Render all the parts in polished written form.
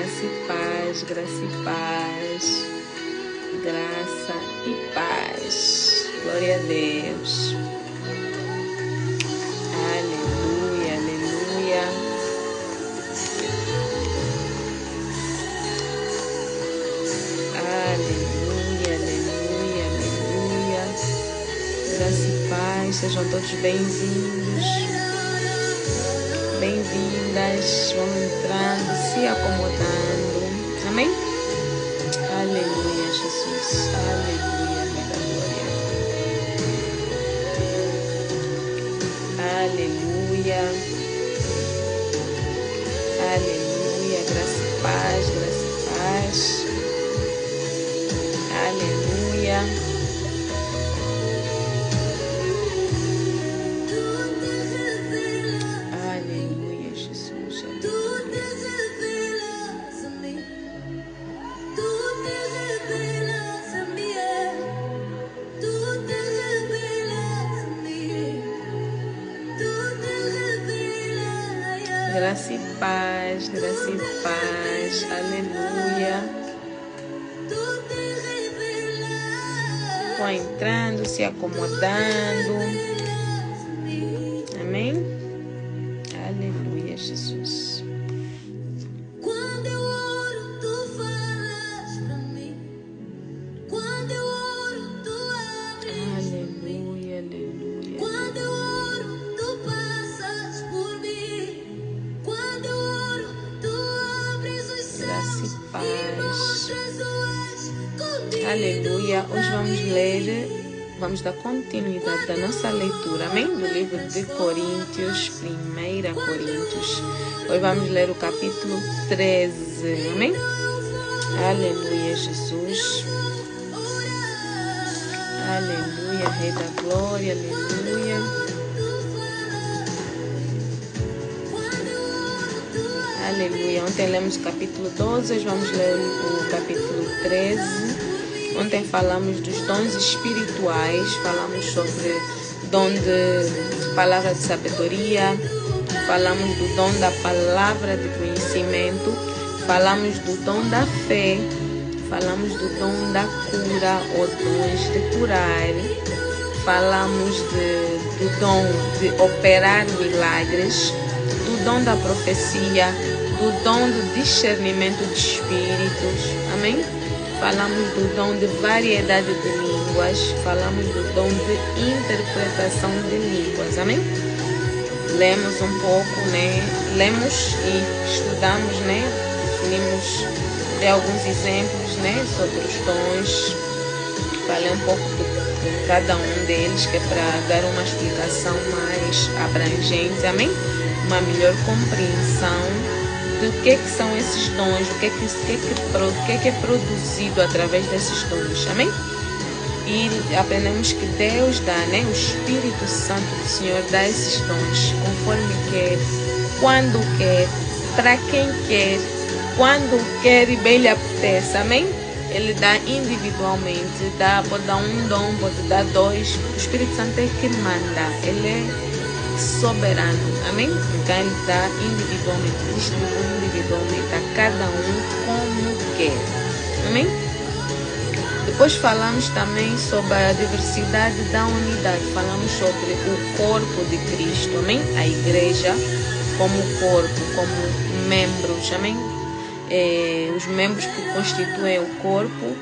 graça e paz, graça e paz, graça e paz. Glória a Deus. Aleluia, aleluia. Aleluia, aleluia, aleluia. Graça e paz, sejam todos bem-vindos. Bem-vindas, vão entrando, se acomodando. Amém? Aleluia, Jesus. Aleluia, Rei da glória. Aleluia. Aleluia, graça e paz, graça e paz. Aleluia. Aleluia, Jesus. Graça e paz, graça e paz. Aleluia. Vão entrando, se acomodando. Amém? Aleluia, Jesus. Quando eu oro, tu falas pra mim. Quando eu oro, tu abres. Aleluia, aleluia. Quando eu oro, tu passas por mim. Quando eu oro, tu abres os céus. Graça e paz. Mostras o comigo. Aleluia. Hoje vamos dar continuidade da nossa leitura, amém? Do livro de Coríntios, 1 Coríntios. Hoje vamos ler o capítulo 13, amém? Aleluia, Jesus. Aleluia, Rei da glória, aleluia. Aleluia. Ontem lemos o capítulo 12, hoje vamos ler o capítulo 13. Ontem falamos dos dons espirituais, falamos sobre dom de palavra de sabedoria, falamos do dom da palavra de conhecimento, falamos do dom da fé, falamos do dom da cura ou dons de curar, falamos do dom de operar milagres, do dom da profecia, do dom do discernimento de espíritos, amém? Falamos do dom de variedade de línguas, falamos do dom de interpretação de línguas, amém? Lemos um pouco, né? Lemos e estudamos, né? Definimos de alguns exemplos, né? Sobre os dons. Falei um pouco de cada um deles, que é para dar uma explicação mais abrangente, amém? Uma melhor compreensão do que são esses dons, o que é produzido através desses dons, amém? E aprendemos que Deus dá, né? O Espírito Santo do Senhor dá esses dons conforme quer, quando quer, para quem quer, quando quer e bem lhe apetece, amém? Ele dá individualmente, pode dar um dom, pode dar dois. O Espírito Santo é que manda, ele é soberano, amém? Então ele dá individualmente, distribui individualmente a cada um como quer, amém? Depois falamos também sobre a diversidade da unidade, falamos sobre o corpo de Cristo, amém? A igreja como corpo, como membros, amém? Os membros que constituem o corpo,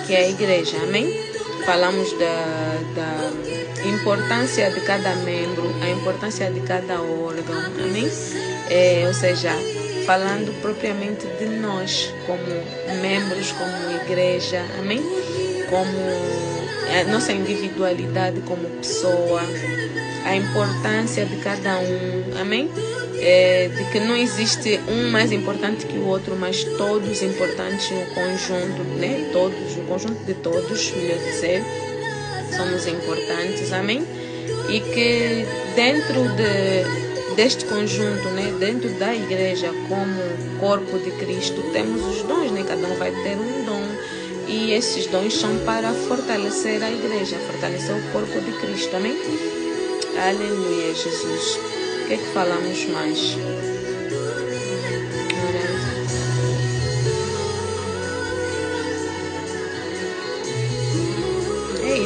que é a igreja, amém? Falamos da importância de cada membro, a importância de cada órgão, amém? Ou seja, falando propriamente de nós, como membros, como igreja, amém? Como a nossa individualidade como pessoa, a importância de cada um, amém? De que não existe um mais importante que o outro, mas todos importantes no conjunto, né? Todos, o conjunto de todos, melhor dizer, somos importantes, amém? E que dentro deste conjunto, né? Dentro da igreja, como corpo de Cristo, temos os dons, né? Cada um vai ter um dom. E esses dons são para fortalecer a igreja, fortalecer o corpo de Cristo, amém? Aleluia, Jesus. O que é que falamos mais?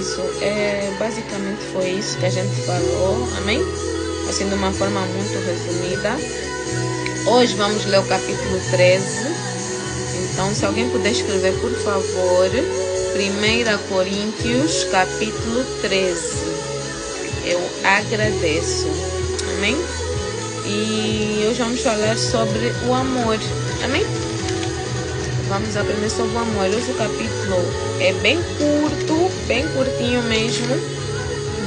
isso. Basicamente foi isso que a gente falou, amém? Assim, de uma forma muito resumida. Hoje vamos ler o capítulo 13. Então, se alguém puder escrever, por favor, 1 Coríntios, capítulo 13. Eu agradeço. Amém? E hoje vamos falar sobre o amor. Amém? Vamos aprender sobre o amor. Hoje o capítulo é bem curto, bem curtinho mesmo,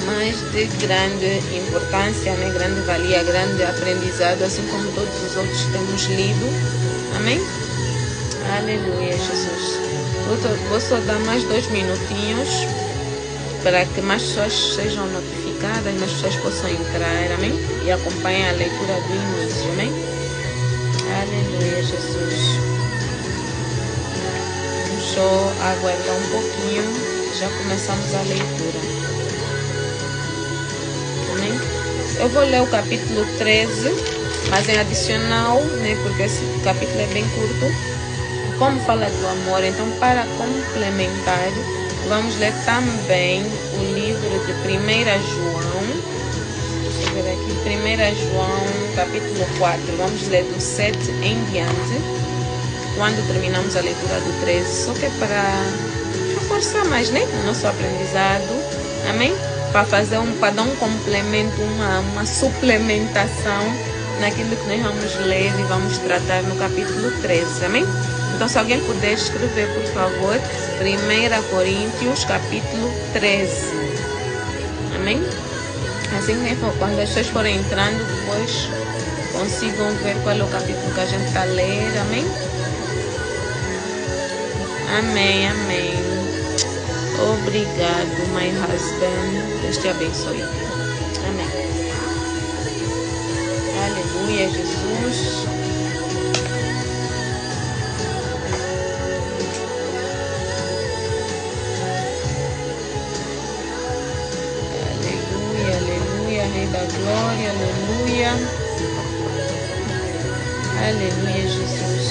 mas de grande importância, né? Grande valia, grande aprendizado, assim como todos os outros que temos lido. Amém? Aleluia, Jesus. Vou só dar mais 2 minutinhos para que mais pessoas sejam notificadas, mais pessoas possam entrar, amém? E acompanhem a leitura do início, amém? Aleluia, Jesus. Vamos só aguardar um pouquinho, já começamos a leitura. Amém? Eu vou ler o capítulo 13, mas em adicional, né? Porque esse capítulo é bem curto. Como fala do amor, então para complementar, vamos ler também o livro de 1 João. Deixa eu ver aqui, 1 João, capítulo 4. Vamos ler do 7 em diante, quando terminamos a leitura do 13. Só que é para reforçar mais, né? O nosso aprendizado. Amém? Para dar um complemento, uma suplementação naquilo que nós vamos ler e vamos tratar no capítulo 13. Amém? Então, se alguém puder escrever, por favor, 1 Coríntios, capítulo 13. Amém? Assim que quando as pessoas forem entrando, depois consigam ver qual é o capítulo que a gente está a ler. Amém? Amém, amém. Obrigado, my husband. Deus te abençoe. Amém. Aleluia, Jesus. Rei da glória, aleluia. Aleluia, Jesus.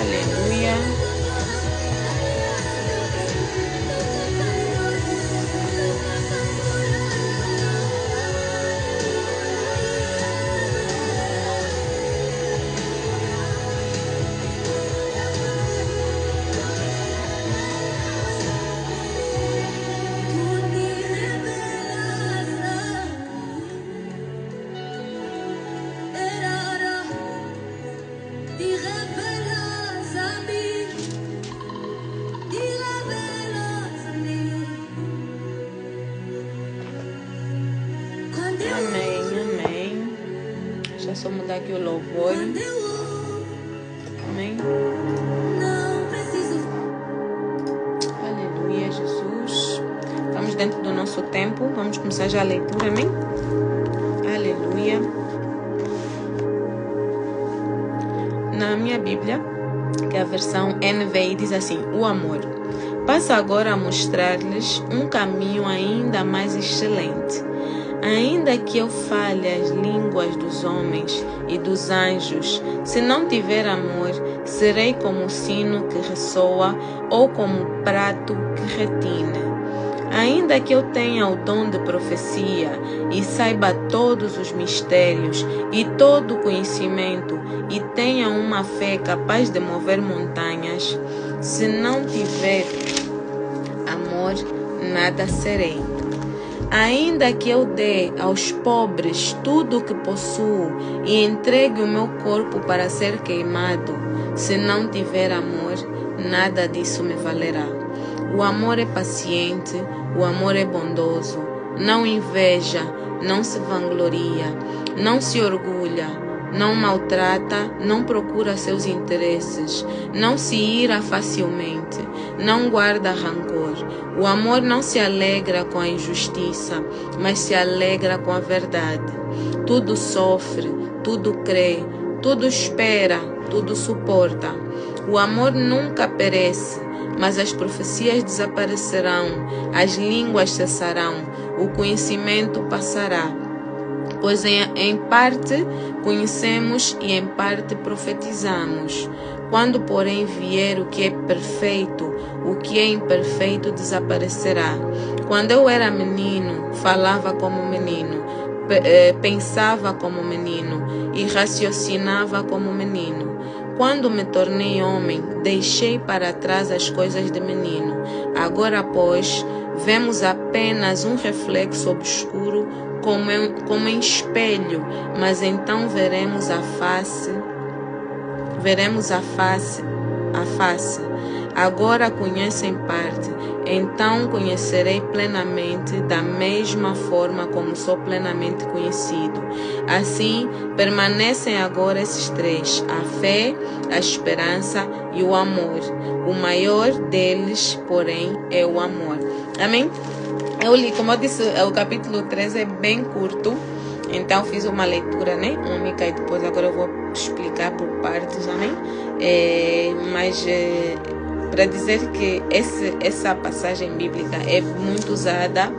Aleluia. Só mudar aqui o louvor. Amém? Aleluia, Jesus. Estamos dentro do nosso tempo. Vamos começar já a leitura. Amém? Aleluia. Na minha Bíblia, que é a versão NVI, diz assim: o amor. Passo agora a mostrar-lhes um caminho ainda mais excelente. Ainda que eu fale as línguas dos homens e dos anjos, se não tiver amor, serei como o sino que ressoa ou como o prato que retina. Ainda que eu tenha o dom de profecia e saiba todos os mistérios e todo o conhecimento e tenha uma fé capaz de mover montanhas, se não tiver amor, nada serei. Ainda que eu dê aos pobres tudo o que possuo e entregue o meu corpo para ser queimado, se não tiver amor, nada disso me valerá. O amor é paciente, o amor é bondoso, não inveja, não se vangloria, não se orgulha, não maltrata, não procura seus interesses, não se ira facilmente, não guarda rancor. O amor não se alegra com a injustiça, mas se alegra com a verdade. Tudo sofre, tudo crê, tudo espera, tudo suporta. O amor nunca perece, mas as profecias desaparecerão, as línguas cessarão, o conhecimento passará. Pois em parte conhecemos e em parte profetizamos. Quando, porém, vier o que é perfeito, o que é imperfeito desaparecerá. Quando eu era menino, falava como menino, pensava como menino e raciocinava como menino. Quando me tornei homem, deixei para trás as coisas de menino. Agora, pois, vemos apenas um reflexo obscuro como em espelho, mas então veremos a face. Agora conheço em parte, então conhecerei plenamente, da mesma forma como sou plenamente conhecido. Assim, permanecem agora esses três: a fé, a esperança e o amor. O maior deles, porém, é o amor. Amém? Eu li, como eu disse, o capítulo 13 é bem curto. Então fiz uma leitura, né, única, e depois agora eu vou explicar por partes, amém? Mas para dizer que essa passagem bíblica é muito usada,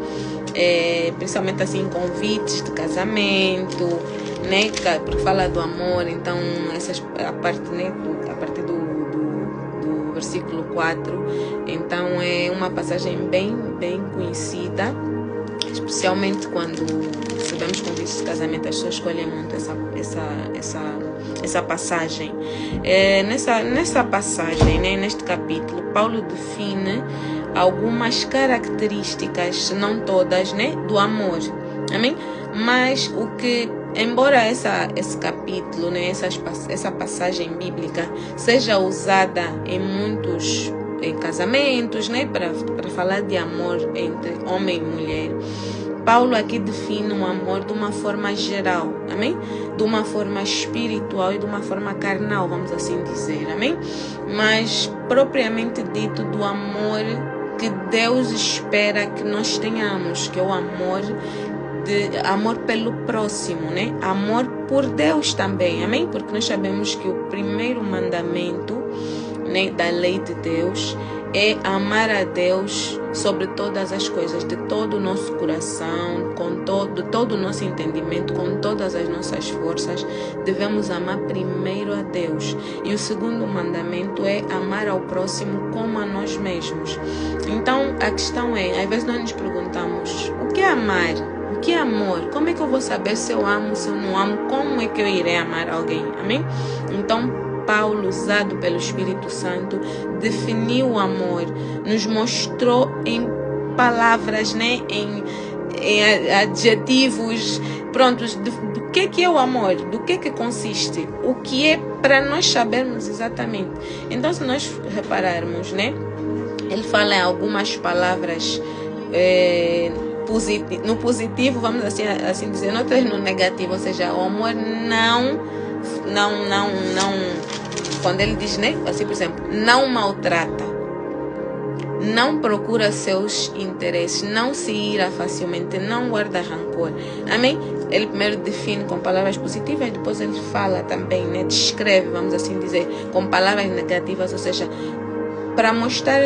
principalmente assim em convites de casamento, né, porque fala do amor. Então a parte, né, a partir do versículo 4, então é uma passagem bem conhecida, especialmente quando recebemos convites de casamento. As pessoas escolhem muito essa passagem. Nessa passagem, né, neste capítulo, Paulo define algumas características, se não todas, né, do amor. Amém? Mas o que, embora esse capítulo, né, essa passagem bíblica seja usada em muitos casamentos, né, para falar de amor entre homem e mulher, Paulo aqui define um amor de uma forma geral, amém? De uma forma espiritual e de uma forma carnal, vamos assim dizer, amém? Mas propriamente dito, do amor que Deus espera que nós tenhamos, que é o amor pelo próximo, né? Amor por Deus também, amém? Porque nós sabemos que o primeiro mandamento, né, da lei de Deus é amar a Deus sobre todas as coisas, de todo o nosso coração, de todo o nosso entendimento, com todas as nossas forças. Devemos amar primeiro a Deus. E o segundo mandamento é amar ao próximo como a nós mesmos. Então a questão é, às vezes nós nos perguntamos: o que é amar? O que é amor? Como é que eu vou saber se eu amo, se eu não amo? Como é que eu irei amar alguém? Amém? Então Paulo, usado pelo Espírito Santo, definiu o amor, nos mostrou em palavras, né, em adjetivos, prontos, do que é o amor, do que consiste, o que é, para nós sabermos exatamente. Então, se nós repararmos, né, ele fala em algumas palavras no positivo, vamos assim dizer, outras no negativo, ou seja, o amor não, quando ele diz, né, assim, por exemplo, não maltrata, não procura seus interesses, não se ira facilmente, não guarda rancor, amém? Ele primeiro define com palavras positivas, depois ele fala também, né, descreve, vamos assim dizer, com palavras negativas, ou seja, para mostrar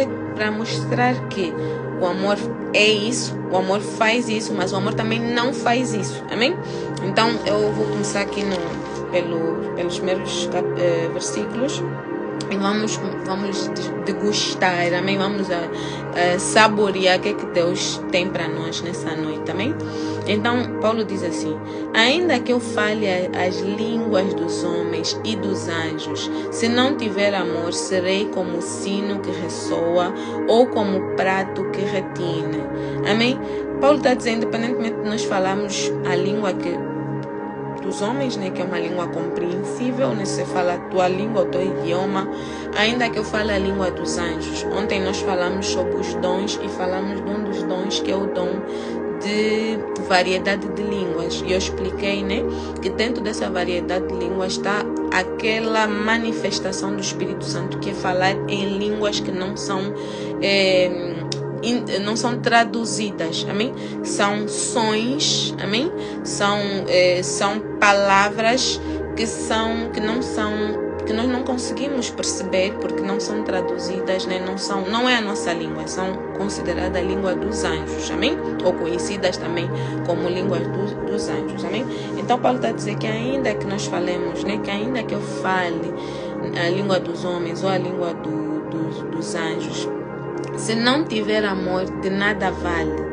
que o amor é isso, o amor faz isso, mas o amor também não faz isso, amém? Então eu vou começar aqui pelos primeiros versículos e vamos degustar, amém? Vamos saborear o que Deus tem para nós nessa noite, amém? Então Paulo diz assim: ainda que eu fale as línguas dos homens e dos anjos, se não tiver amor, serei como o sino que ressoa ou como o prato que retine. Amém? Paulo está dizendo, independentemente de nós falarmos a língua dos homens, né, que é uma língua compreensível, né, você fala a tua língua, o teu idioma, ainda que eu fale a língua dos anjos. Ontem nós falamos sobre os dons e falamos de um dos dons, que é o dom de variedade de línguas, e eu expliquei, né, que dentro dessa variedade de línguas está aquela manifestação do Espírito Santo, que é falar em línguas que não são traduzidas, amém? São sons, amém? São palavras que não são que nós não conseguimos perceber porque não são traduzidas, né? Não é a nossa língua, são consideradas a língua dos anjos, amém? Ou conhecidas também como línguas dos anjos, amém? Então Paulo está a dizer que ainda que nós falemos, né? Que ainda que eu fale a língua dos homens ou a língua dos anjos, se não tiver amor, de nada vale.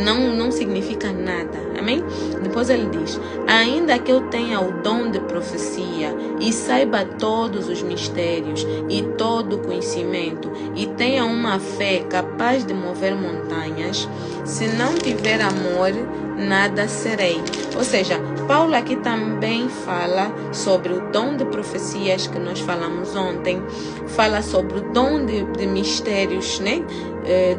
Não significa nada, amém? Depois ele diz: ainda que eu tenha o dom de profecia e saiba todos os mistérios e todo o conhecimento e tenha uma fé capaz de mover montanhas, se não tiver amor, nada serei. Ou seja, Paulo aqui também fala sobre o dom de profecias que nós falamos ontem, fala sobre o dom de mistérios, né?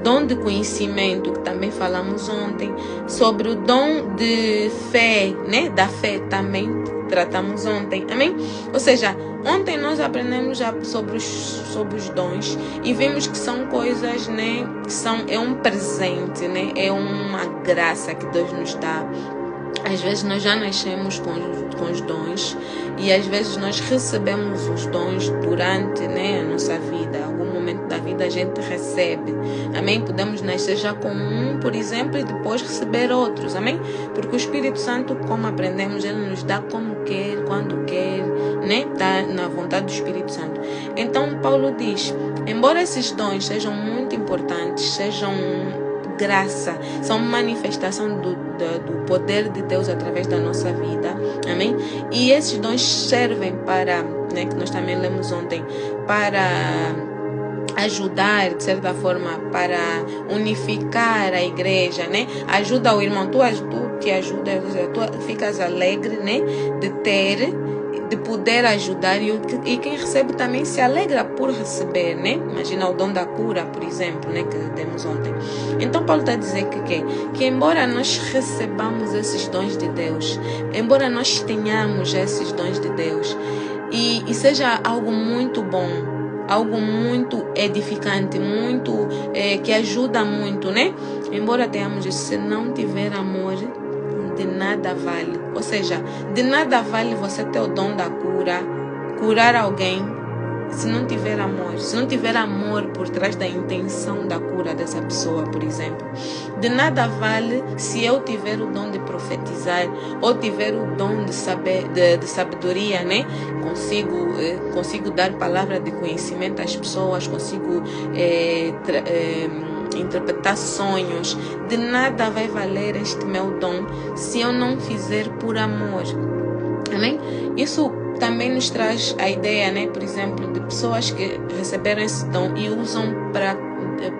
Dom de conhecimento, que também falamos ontem, sobre o dom de fé, né? Da fé também tratamos ontem, amém? Ou seja, ontem nós aprendemos já sobre os dons e vimos que são coisas, né? É um presente, né? É uma graça que Deus nos dá. Às vezes nós já nascemos com os dons e às vezes nós recebemos os dons durante, né, a nossa vida. Algum momento da vida a gente recebe, amém? Podemos nascer já com um, por exemplo, e depois receber outros, amém? Porque o Espírito Santo, como aprendemos, ele nos dá como quer, quando quer, né? Está na vontade do Espírito Santo. Então Paulo diz, embora esses dons sejam muito importantes, sejam graça, são manifestação do poder de Deus através da nossa vida, amém? E esses dons servem para, né, que nós também lemos ontem, para ajudar, de certa forma, para unificar a igreja, né? Ajuda o irmão, tu que ajuda, tu ficas alegre, né, de poder ajudar e quem recebe também se alegra por receber, né? Imagina o dom da cura, por exemplo, né, que demos ontem. Então Paulo está a dizer que embora nós recebamos esses dons de Deus, embora nós tenhamos esses dons de Deus e seja algo muito bom, algo muito edificante, muito que ajuda muito, né? Embora tenhamos isso, se não tiver amor, de nada vale. Ou seja, de nada vale você ter o dom da cura, curar alguém, se não tiver amor. Se não tiver amor por trás da intenção da cura dessa pessoa, por exemplo. De nada vale se eu tiver o dom de profetizar ou tiver o dom de sabedoria, né? Consigo dar palavra de conhecimento às pessoas, consigo interpretar sonhos. De nada vai valer este meu dom se eu não fizer por amor, amém? Isso também nos traz a ideia, né, por exemplo, de pessoas que receberam esse dom e usam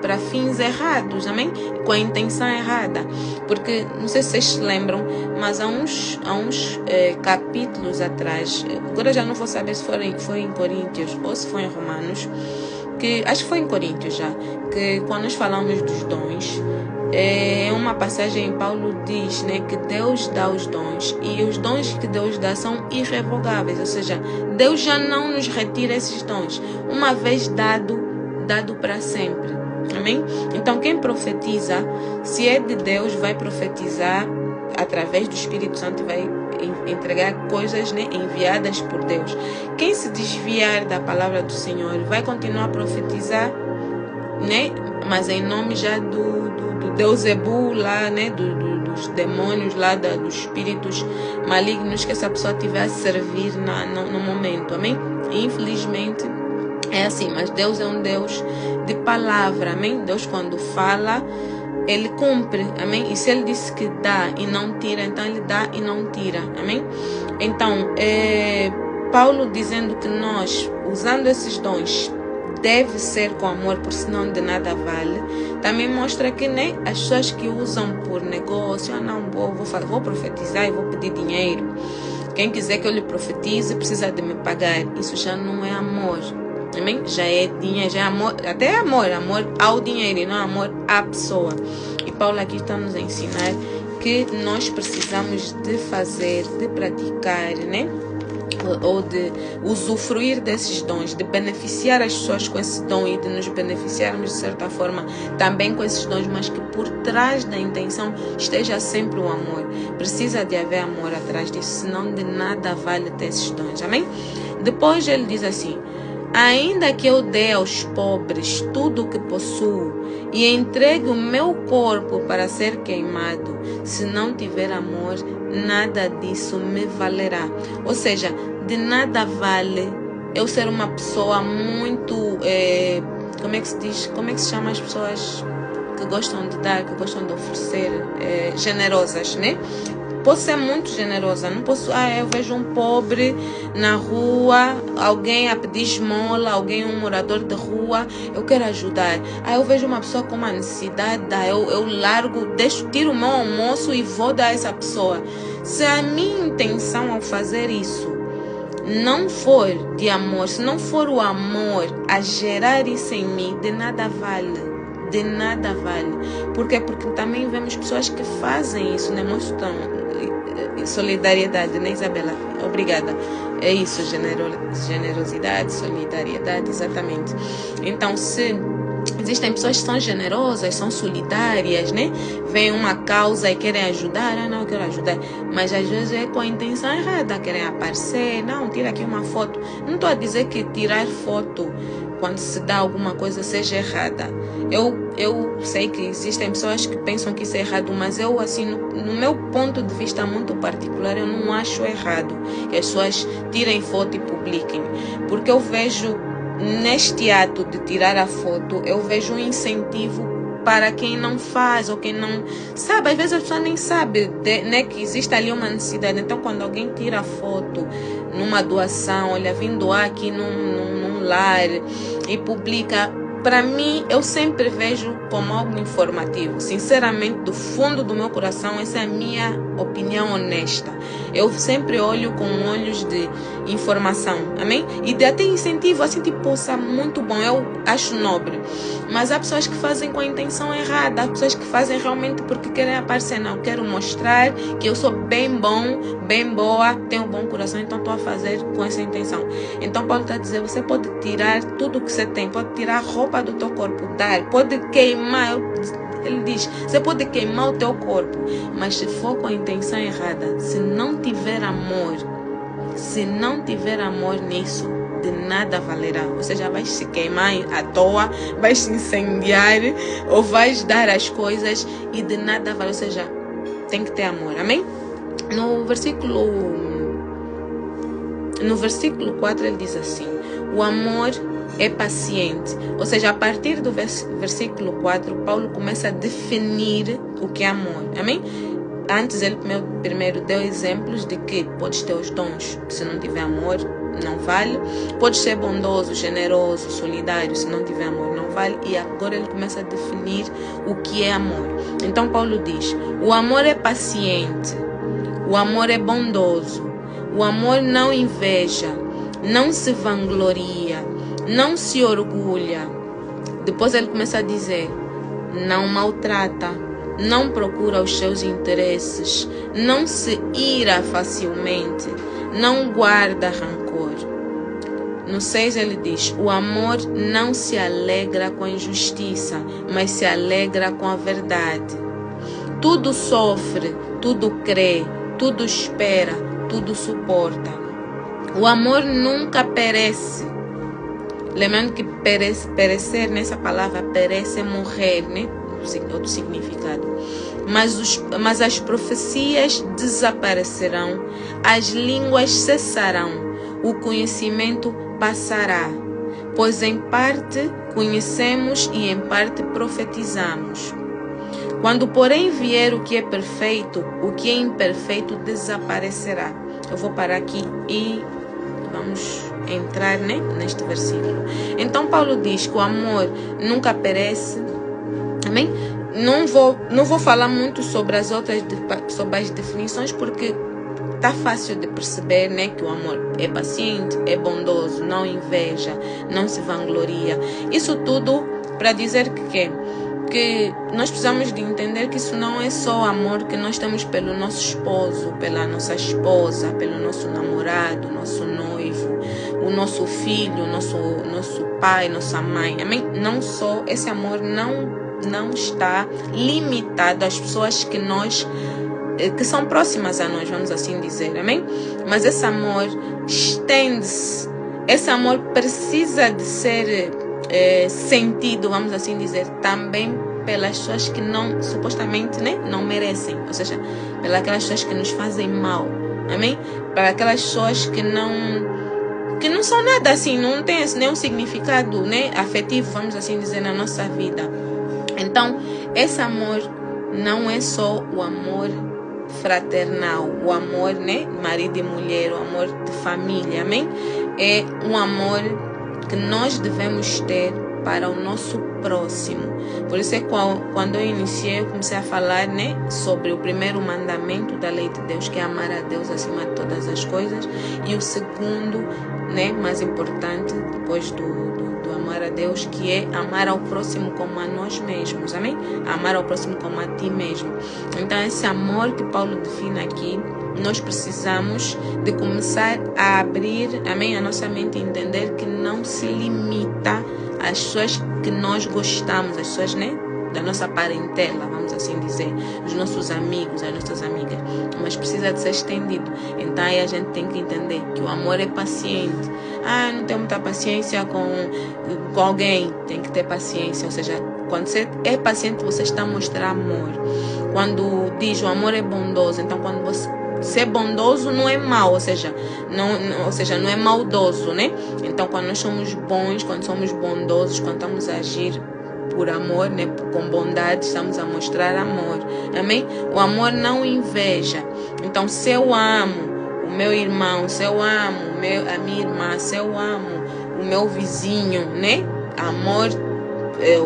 para fins errados, amém? Com a intenção errada. Porque, não sei se vocês se lembram, mas há uns capítulos atrás, agora já não vou saber se foi em Coríntios ou se foi em Romanos, que acho que foi em Coríntios já, que quando nós falamos dos dons, uma passagem em Paulo diz, né, que Deus dá os dons e os dons que Deus dá são irrevogáveis, ou seja, Deus já não nos retira esses dons, uma vez dado para sempre, amém? Então quem profetiza, se é de Deus, vai profetizar através do Espírito Santo, vai entregar coisas, né, enviadas por Deus. Quem se desviar da palavra do Senhor vai continuar a profetizar, né, mas em nome já do Deus Ebu lá, né, dos demônios lá, dos espíritos malignos que essa pessoa tiver a servir no momento, amém? Infelizmente é assim, mas Deus é um Deus de palavra, amém? Deus quando fala, Ele cumpre, amém? E se Ele disse que dá e não tira, então Ele dá e não tira, amém? Então, Paulo dizendo que nós, usando esses dons, deve ser com amor, por senão de nada vale. Também mostra que, né, as pessoas que usam por negócio, não, vou profetizar e vou pedir dinheiro. Quem quiser que eu lhe profetize precisa de me pagar. Isso já não é amor. Amém? Já é dinheiro, já é amor, até é amor ao dinheiro e não amor à pessoa. E Paulo aqui está nos a ensinar que nós precisamos de fazer, de praticar, né, ou de usufruir desses dons, de beneficiar as pessoas com esse dom e de nos beneficiarmos de certa forma também com esses dons, mas que por trás da intenção esteja sempre o amor. Precisa de haver amor atrás disso, senão de nada vale ter esses dons, amém? Depois ele diz assim: ainda que eu dê aos pobres tudo o que possuo e entregue o meu corpo para ser queimado, se não tiver amor, nada disso me valerá. Ou seja, de nada vale eu ser uma pessoa muito, como é que se diz? Como é que se chama as pessoas que gostam de dar, que gostam de oferecer, generosas, né? Posso ser muito generosa, não posso, eu vejo um pobre na rua, alguém a pedir esmola, um morador de rua, eu quero ajudar. Eu vejo uma pessoa com uma necessidade, eu largo, tiro o meu almoço e vou dar a essa pessoa. Se a minha intenção ao fazer isso não for de amor, se não for o amor a gerar isso em mim, de nada vale. De nada vale. Por quê? Porque também vemos pessoas que fazem isso, né? Mostram solidariedade, né, Isabela? Obrigada. É isso, generosidade, solidariedade, exatamente. Então, se existem pessoas que são generosas, são solidárias, né? Vem uma causa e querem ajudar, não, eu quero ajudar. Mas às vezes é com a intenção errada, querem aparecer, não, tira aqui uma foto. Não estou a dizer que tirar foto quando se dá alguma coisa seja errada. Eu sei que existem pessoas que pensam que isso é errado, mas eu, assim, no meu ponto de vista muito particular, eu não acho errado que as pessoas tirem foto e publiquem. Porque eu vejo, neste ato de tirar a foto, eu vejo um incentivo para quem não faz ou quem não sabe. Às vezes a pessoa nem sabe, né, que existe ali uma necessidade. Então, quando alguém tira a foto numa doação, olha, vim doar aqui num lar e publica, para mim, eu sempre vejo como algo informativo. Sinceramente, do fundo do meu coração, essa é a minha opinião honesta. Eu sempre olho com olhos de informação, amém? E de até incentivo, assim, tipo, poxa, muito bom, eu acho nobre. Mas há pessoas que fazem com a intenção errada, há pessoas que fazem realmente porque querem aparecer. Não, quero mostrar que eu sou bem bom, bem boa, tenho um bom coração, então estou a fazer com essa intenção. Então Paulo está a dizer, você pode tirar tudo o que você tem, pode tirar a roupa do teu corpo, dar, pode queimar. Ele diz, você pode queimar o teu corpo, mas se for com a intenção errada, se não tiver amor nisso, de nada valerá. Ou seja, vais se queimar à toa, vais se incendiar ou vais dar as coisas e de nada valerá. Ou seja, tem que ter amor, amém? No versículo 4 ele diz assim, o amor é paciente. Ou seja, a partir do versículo 4, Paulo começa a definir o que é amor, amém? Antes ele primeiro deu exemplos de que podes ter os dons, se não tiver amor, não vale. Podes ser bondoso, generoso, solidário, se não tiver amor, não vale. E agora ele começa a definir o que é amor. Então Paulo diz, o amor é paciente, o amor é bondoso, o amor não inveja, não se vangloria, não se orgulha. Depois ele começa a dizer, não maltrata, não procura os seus interesses, não se ira facilmente, não guarda rancor. No 6 ele diz, o amor não se alegra com a injustiça, mas se alegra com a verdade. Tudo sofre, tudo crê, tudo espera, tudo suporta. O amor nunca perece. Lembrando que perecer, nessa palavra perece é morrer, né? Outro significado. Mas as profecias desaparecerão, as línguas cessarão, o conhecimento passará. Pois em parte conhecemos e em parte profetizamos. Quando, porém, vier o que é perfeito, o que é imperfeito desaparecerá. Eu vou parar aqui e vamos entrar, né, neste versículo. Então Paulo diz que o amor nunca perece, amém? Não vou falar muito sobre as definições, porque tá fácil de perceber, né, que o amor é paciente, é bondoso, não inveja, não se vangloria. Isso tudo para dizer que que nós precisamos de entender que isso não é só o amor que nós temos pelo nosso esposo, pela nossa esposa, pelo nosso namorado, nosso noivo, o nosso filho, nosso pai, nossa mãe, amém? Não só, esse amor não está limitado às pessoas que são próximas a nós, vamos assim dizer, amém? Mas esse amor estende-se, esse amor precisa de ser sentido, vamos assim dizer, também pelas pessoas que não, supostamente, né, não merecem, ou seja, pelas pessoas que nos fazem mal, amém? Para aquelas pessoas que não são nada assim, não tem nenhum significado, né, afetivo, vamos assim dizer, na nossa vida. Então, esse amor não é só o amor fraternal, o amor, né, marido e mulher, o amor de família, amém? É um amor que nós devemos ter para o nosso próximo. Por isso é que quando eu iniciei, eu comecei a falar, né, sobre o primeiro mandamento da lei de Deus, que é amar a Deus acima de todas as coisas, e o segundo, né, mais importante, depois do amar a Deus, que é amar ao próximo como a nós mesmos, amém? Amar ao próximo como a ti mesmo. Então, esse amor que Paulo define aqui, nós precisamos de começar a abrir, amém, a nossa mente e entender que não se limita às pessoas que nós gostamos, às pessoas, né, da nossa parentela, vamos assim dizer, os nossos amigos, as nossas amigas, mas precisa de ser estendido. Então aí a gente tem que entender que o amor é paciente. Não tenho muita paciência com alguém, tem que ter paciência, ou seja, quando você é paciente, você está a mostrar amor. Quando diz o amor é bondoso, então quando você ser bondoso não é mal, ou seja, não é maldoso, né? Então, quando nós somos bons, quando somos bondosos, quando estamos a agir por amor, né, com bondade, estamos a mostrar amor, amém? O amor não inveja. Então, se eu amo o meu irmão, se eu amo a minha irmã, se eu amo o meu vizinho, né?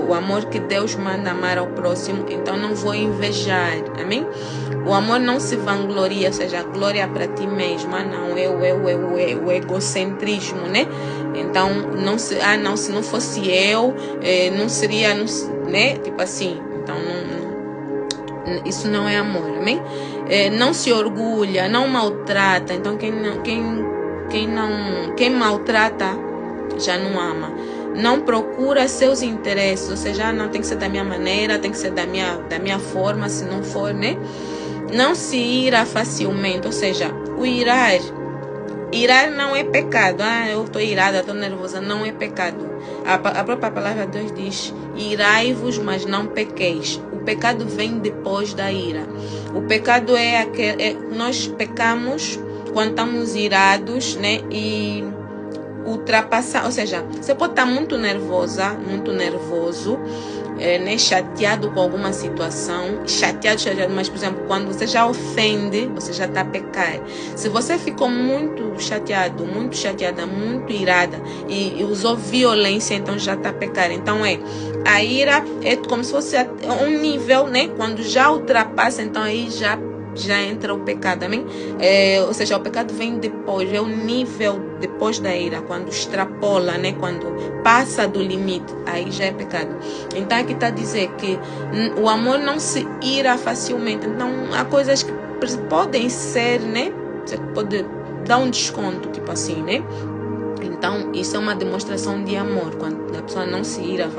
O amor que Deus manda amar ao próximo, então não vou invejar, amém? O amor não se vangloria, ou seja, glória para ti mesmo, não, o egocentrismo, né? Então, se não fosse eu, não seria, né? Tipo assim, então isso não é amor, amém? Não se orgulha, não maltrata, então quem maltrata já não ama. Não procura seus interesses, ou seja, não tem que ser da minha maneira, tem que ser da minha forma, se não for, né? Não se ira facilmente, ou seja, o irar não é pecado. Eu estou irada, estou nervosa, não é pecado. A própria palavra de Deus diz: irai-vos, mas não pequeis. O pecado vem depois da ira. O pecado nós pecamos quando estamos irados, né? E ultrapassar, ou seja, você pode estar muito nervosa, muito nervoso, né, chateado com alguma situação, chateado, mas, por exemplo, quando você já ofende, você já está a pecar. Se você ficou muito chateado, muito chateada, muito irada e usou violência, então já está a pecar. Então a ira é como se fosse um nível, né, quando já ultrapassa, então aí já entra o pecado, amém? Ou seja, o pecado vem depois, é o nível depois da ira, quando extrapola, né? Quando passa do limite, aí já é pecado. Então aqui está a dizer que o amor não se ira facilmente. Então há coisas que podem ser, né? Você pode dar um desconto, tipo assim, né? Então, isso é uma demonstração de amor, quando a pessoa não se ira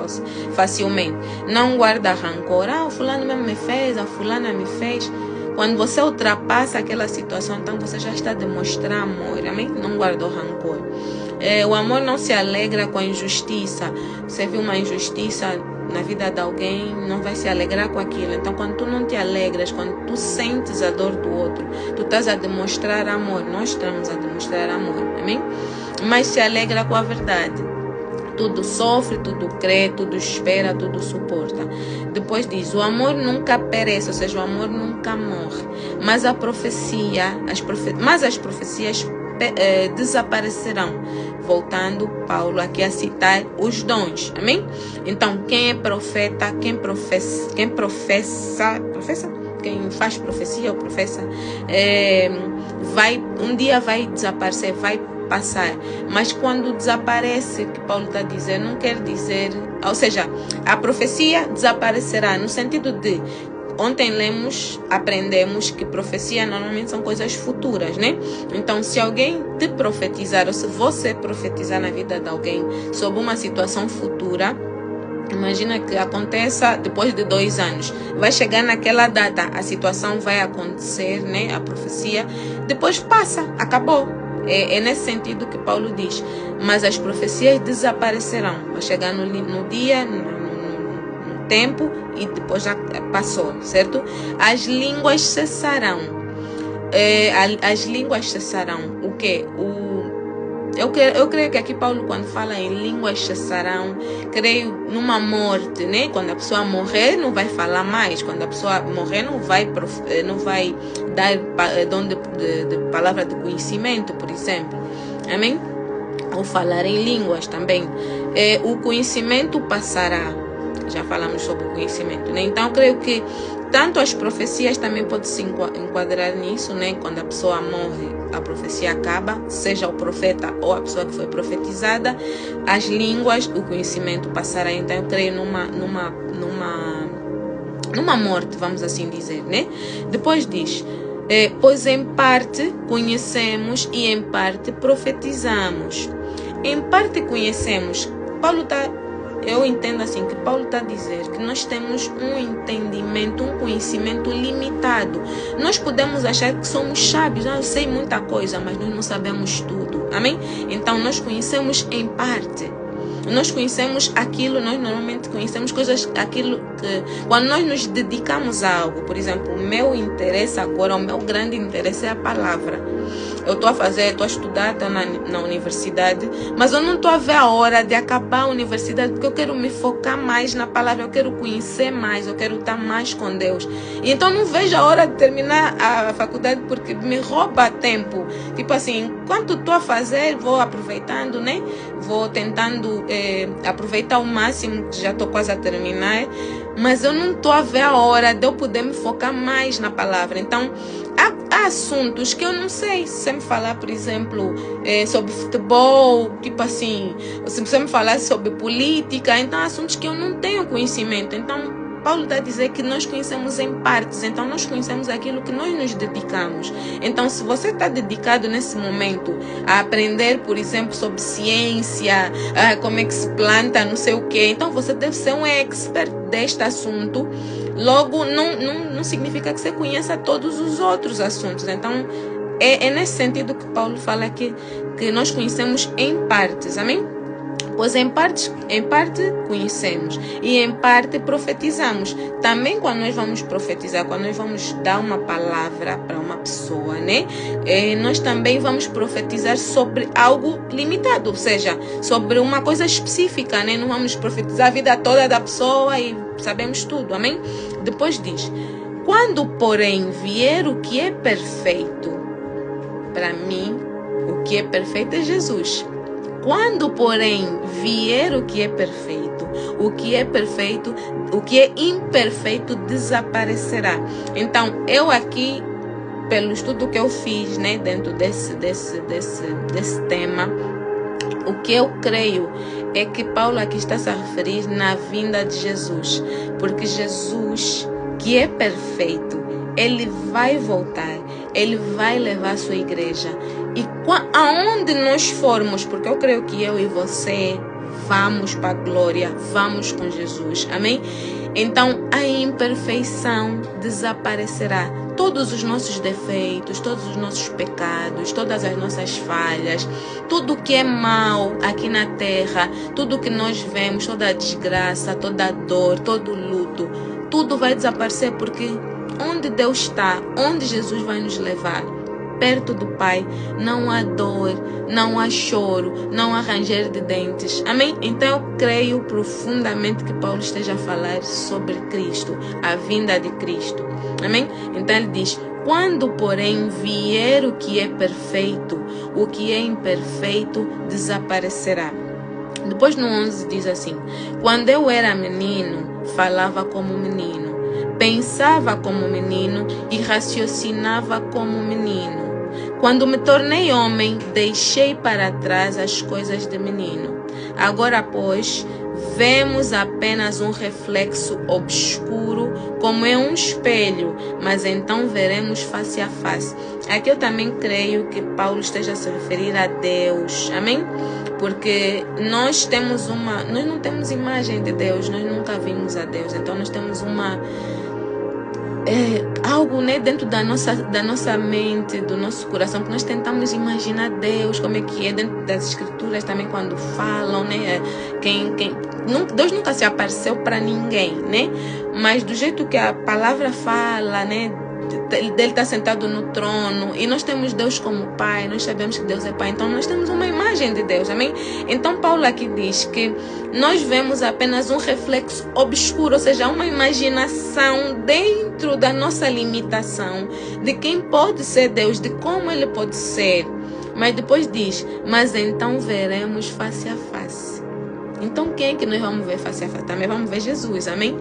facilmente. Não guarda rancor. O fulano mesmo me fez, a fulana me fez. Quando você ultrapassa aquela situação, então você já está a demonstrar amor, amém? Não guardou rancor. O amor não se alegra com a injustiça. Você viu uma injustiça na vida de alguém, não vai se alegrar com aquilo. Então, quando tu não te alegras, quando tu sentes a dor do outro, tu estás a demonstrar amor. Nós estamos a demonstrar amor, amém? Mas se alegra com a verdade. Tudo sofre, tudo crê, tudo espera, tudo suporta. Depois diz, o amor nunca perece, ou seja, o amor nunca morre. Mas as profecias desaparecerão. Voltando, Paulo aqui a citar os dons, amém? Então, quem é profeta, quem faz profecia ou professa, um dia vai desaparecer, vai passar. Mas quando desaparece, que Paulo está a dizer, não quer dizer... Ou seja, a profecia desaparecerá, no sentido de... Ontem aprendemos que profecia normalmente são coisas futuras, né? Então, se alguém te profetizar, ou se você profetizar na vida de alguém sobre uma situação futura, imagina que aconteça depois de 2 anos. Vai chegar naquela data, a situação vai acontecer, né? A profecia, depois passa, acabou. É nesse sentido que Paulo diz. Mas as profecias desaparecerão. Vai chegar no dia, no tempo, e depois já passou, certo? As línguas cessarão. As línguas cessarão. O quê? Eu creio que aqui Paulo, quando fala em línguas cessarão, creio numa morte, né? Quando a pessoa morrer, não vai falar mais. Quando a pessoa morrer, não vai dar dom de palavra de conhecimento, por exemplo. Amém? Ou falar em línguas também. O conhecimento passará. Já falamos sobre o conhecimento, né? Então, creio que tanto as profecias também podem se enquadrar nisso, né? Quando a pessoa morre, a profecia acaba, seja o profeta ou a pessoa que foi profetizada. As línguas, o conhecimento passará. Então, eu creio numa morte, vamos assim dizer, né? Depois diz, pois em parte conhecemos e em parte profetizamos. Em parte conhecemos. Eu entendo assim que Paulo está a dizer que nós temos um entendimento, um conhecimento limitado. Nós podemos achar que somos sábios, eu sei muita coisa, mas nós não sabemos tudo. Amém? Então nós conhecemos em parte. Nós conhecemos aquilo, nós normalmente conhecemos coisas, aquilo que, quando nós nos dedicamos a algo, por exemplo, o meu interesse agora, o meu grande interesse é a palavra. Eu estou a estudar, estou na universidade, mas eu não estou a ver a hora de acabar a universidade, porque eu quero me focar mais na palavra, eu quero conhecer mais, eu quero estar mais com Deus. E então não vejo a hora de terminar a faculdade, porque me rouba tempo. Tipo assim, enquanto estou a fazer, vou aproveitando, né? Vou tentando aproveitar o máximo, que já estou quase a terminar, mas eu não estou a ver a hora de eu poder me focar mais na palavra. Então, há assuntos que eu não sei. Se você me falar, por exemplo, sobre futebol, tipo assim, se você me falar sobre política, então há assuntos que eu não tenho conhecimento. Então, Paulo está a dizer que nós conhecemos em partes, então nós conhecemos aquilo que nós nos dedicamos. Então, se você está dedicado nesse momento a aprender, por exemplo, sobre ciência, como é que se planta, não sei o quê, então você deve ser um expert deste assunto. Logo, não significa que você conheça todos os outros assuntos. Então, é nesse sentido que Paulo fala que nós conhecemos em partes, amém? Pois em parte conhecemos e em parte profetizamos. Também quando nós vamos profetizar, quando nós vamos dar uma palavra para uma pessoa, né? Nós também vamos profetizar sobre algo limitado, ou seja, sobre uma coisa específica, né? Não vamos profetizar a vida toda da pessoa e sabemos tudo, amém? Depois diz, quando porém vier o que é perfeito, para mim, o que é perfeito é Jesus. Quando, porém, vier o que é perfeito, o que é perfeito, o que é imperfeito desaparecerá. Então, eu aqui, pelo estudo que eu fiz, né, dentro desse tema, o que eu creio é que Paulo aqui está se a referir na vinda de Jesus. Porque Jesus, que é perfeito, ele vai voltar, ele vai levar a sua igreja. E aonde nós formos, porque eu creio que eu e você vamos para a glória, vamos com Jesus, amém? Então a imperfeição desaparecerá. Todos os nossos defeitos, todos os nossos pecados, todas as nossas falhas, tudo que é mal aqui na terra, tudo que nós vemos, toda a desgraça, toda a dor, todo o luto, tudo vai desaparecer, porque onde Deus está, onde Jesus vai nos levar, perto do Pai, não há dor, não há choro, não há ranger de dentes. Amém? Então eu creio profundamente que Paulo esteja a falar sobre Cristo, a vinda de Cristo. Amém? Então ele diz, quando porém vier o que é perfeito, o que é imperfeito desaparecerá. Depois no 11 diz assim, quando eu era menino, falava como menino, pensava como menino e raciocinava como menino. Quando me tornei homem, deixei para trás as coisas de menino. Agora, pois, vemos apenas um reflexo obscuro, como é um espelho, mas então veremos face a face. Aqui eu também creio que Paulo esteja a se referir a Deus, amém? Porque nós não temos imagem de Deus, nós nunca vimos a Deus, então nós temos algo, né, dentro da nossa mente, do nosso coração, que nós tentamos imaginar Deus, como é que é, dentro das escrituras também, quando falam, né, Deus nunca se apareceu para ninguém, né, mas do jeito que a palavra fala, né, dele está sentado no trono, e nós temos Deus como Pai, nós sabemos que Deus é Pai, então nós temos uma imagem de Deus, amém? Então Paulo aqui diz que nós vemos apenas um reflexo obscuro, ou seja, uma imaginação dentro da nossa limitação, de quem pode ser Deus, de como Ele pode ser, mas depois diz, mas então veremos face a face. Então quem é que nós vamos ver face a face? Também vamos ver Jesus, amém?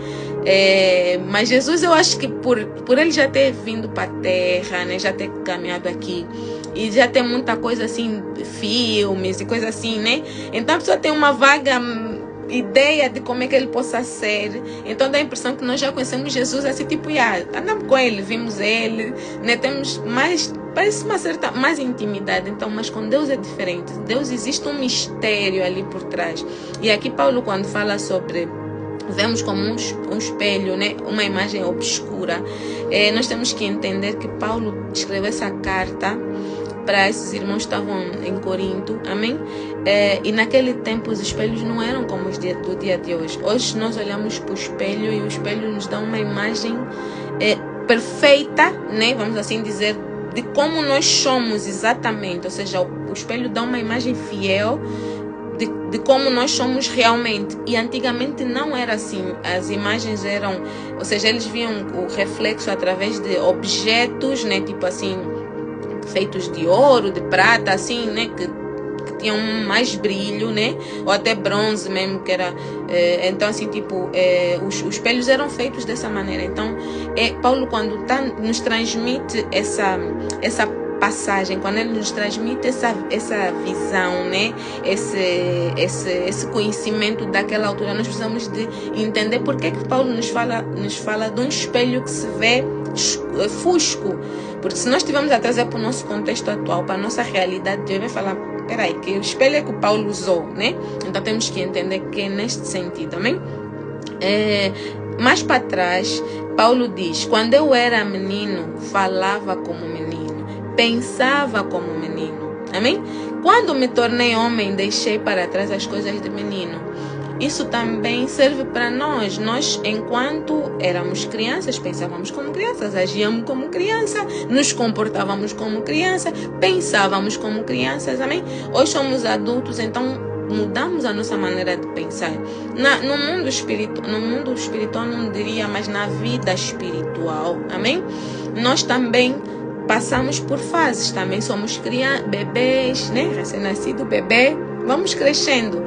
Mas Jesus, eu acho que por ele já ter vindo para a terra, né, já ter caminhado aqui, e já ter muita coisa assim, filmes e coisa assim, né? Então a pessoa tem uma vaga ideia de como é que ele possa ser. Então dá a impressão que nós já conhecemos Jesus assim, tipo, andamos com ele, vimos ele, né? Temos mais, parece uma certa mais intimidade. Então, mas com Deus é diferente. Deus, existe um mistério ali por trás. E aqui Paulo, quando fala sobre vemos como um espelho, né, uma imagem obscura, nós temos que entender que Paulo escreveu essa carta para esses irmãos que estavam em Corinto, amém? E naquele tempo os espelhos não eram como os do dia de hoje. Hoje nós olhamos para o espelho e o espelho nos dá uma imagem perfeita, né? Vamos assim dizer, de como nós somos exatamente. Ou seja, o espelho dá uma imagem fiel de como nós somos realmente. E antigamente não era assim. As imagens eram, ou seja, eles viam o reflexo através de objetos, né? Tipo assim, feitos de ouro, de prata, assim, né, que tinham mais brilho, né, ou até bronze mesmo, que era, então assim, tipo, os espelhos eram feitos dessa maneira. Então, Paulo, quando nos transmite essa passagem, quando ele nos transmite essa visão, né, esse conhecimento daquela altura, nós precisamos de entender por que Paulo nos fala de um espelho que se vê fusco. Porque se nós estivermos a trazer para o nosso contexto atual, para a nossa realidade, Deus vai falar, peraí, que o espelho é que o Paulo usou, né? Então temos que entender que é neste sentido, amém? Mais para trás, Paulo diz, quando eu era menino, falava como menino, pensava como menino, amém? Quando me tornei homem, deixei para trás as coisas de menino. Isso também serve para nós. Nós, enquanto éramos crianças, pensávamos como crianças, agíamos como criança, nos comportávamos como criança, pensávamos como crianças, amém? Hoje somos adultos, então mudamos a nossa maneira de pensar. No mundo espiritual, não diria, mas na vida espiritual, amém? Nós também passamos por fases, também somos bebês, né? Recém-nascido, bebê, vamos crescendo.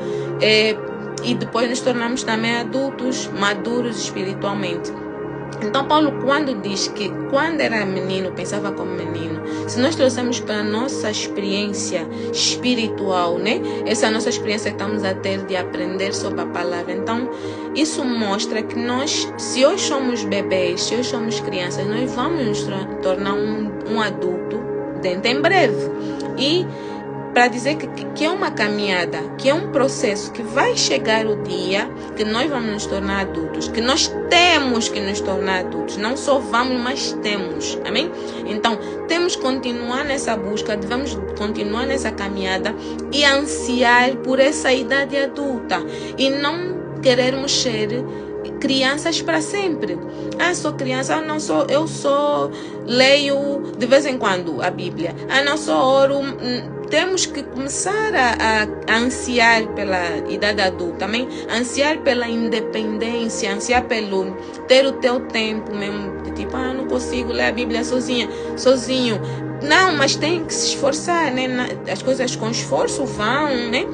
E depois nos tornamos também adultos, maduros espiritualmente. Então Paulo, quando diz que quando era menino, pensava como menino, se nós trouxermos para a nossa experiência espiritual, né? Essa nossa experiência que estamos a ter de aprender sobre a palavra, então isso mostra que nós, se hoje somos bebês, se hoje somos crianças, nós vamos nos tornar um adulto dentro em breve. E para dizer que é uma caminhada, que é um processo, que vai chegar o dia que nós vamos nos tornar adultos, que nós temos que nos tornar adultos, não só vamos, mas temos, amém? Então, temos que continuar nessa busca, devemos continuar nessa caminhada e ansiar por essa idade adulta e não querermos ser crianças para sempre. Sou criança, não sou, leio de vez em quando a Bíblia, não sou oro. Temos que começar a ansiar pela idade adulta, também ansiar pela independência, ansiar pelo ter o teu tempo mesmo, tipo, não consigo ler a Bíblia sozinho. Não, mas tem que se esforçar, né? As coisas com esforço vão, né?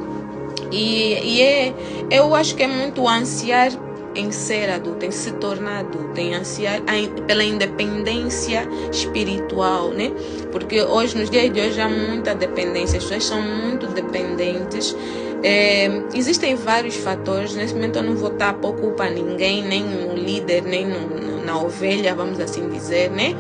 Eu acho que é muito ansiar em ser adulto, em se tornar adulto, em ansiar pela independência espiritual, né? Porque hoje, nos dias de hoje, há muita dependência, as pessoas são muito dependentes. Existem vários fatores. Nesse momento eu não vou estar a pôr culpa a ninguém, nem no líder, nem na ovelha, vamos assim dizer, né?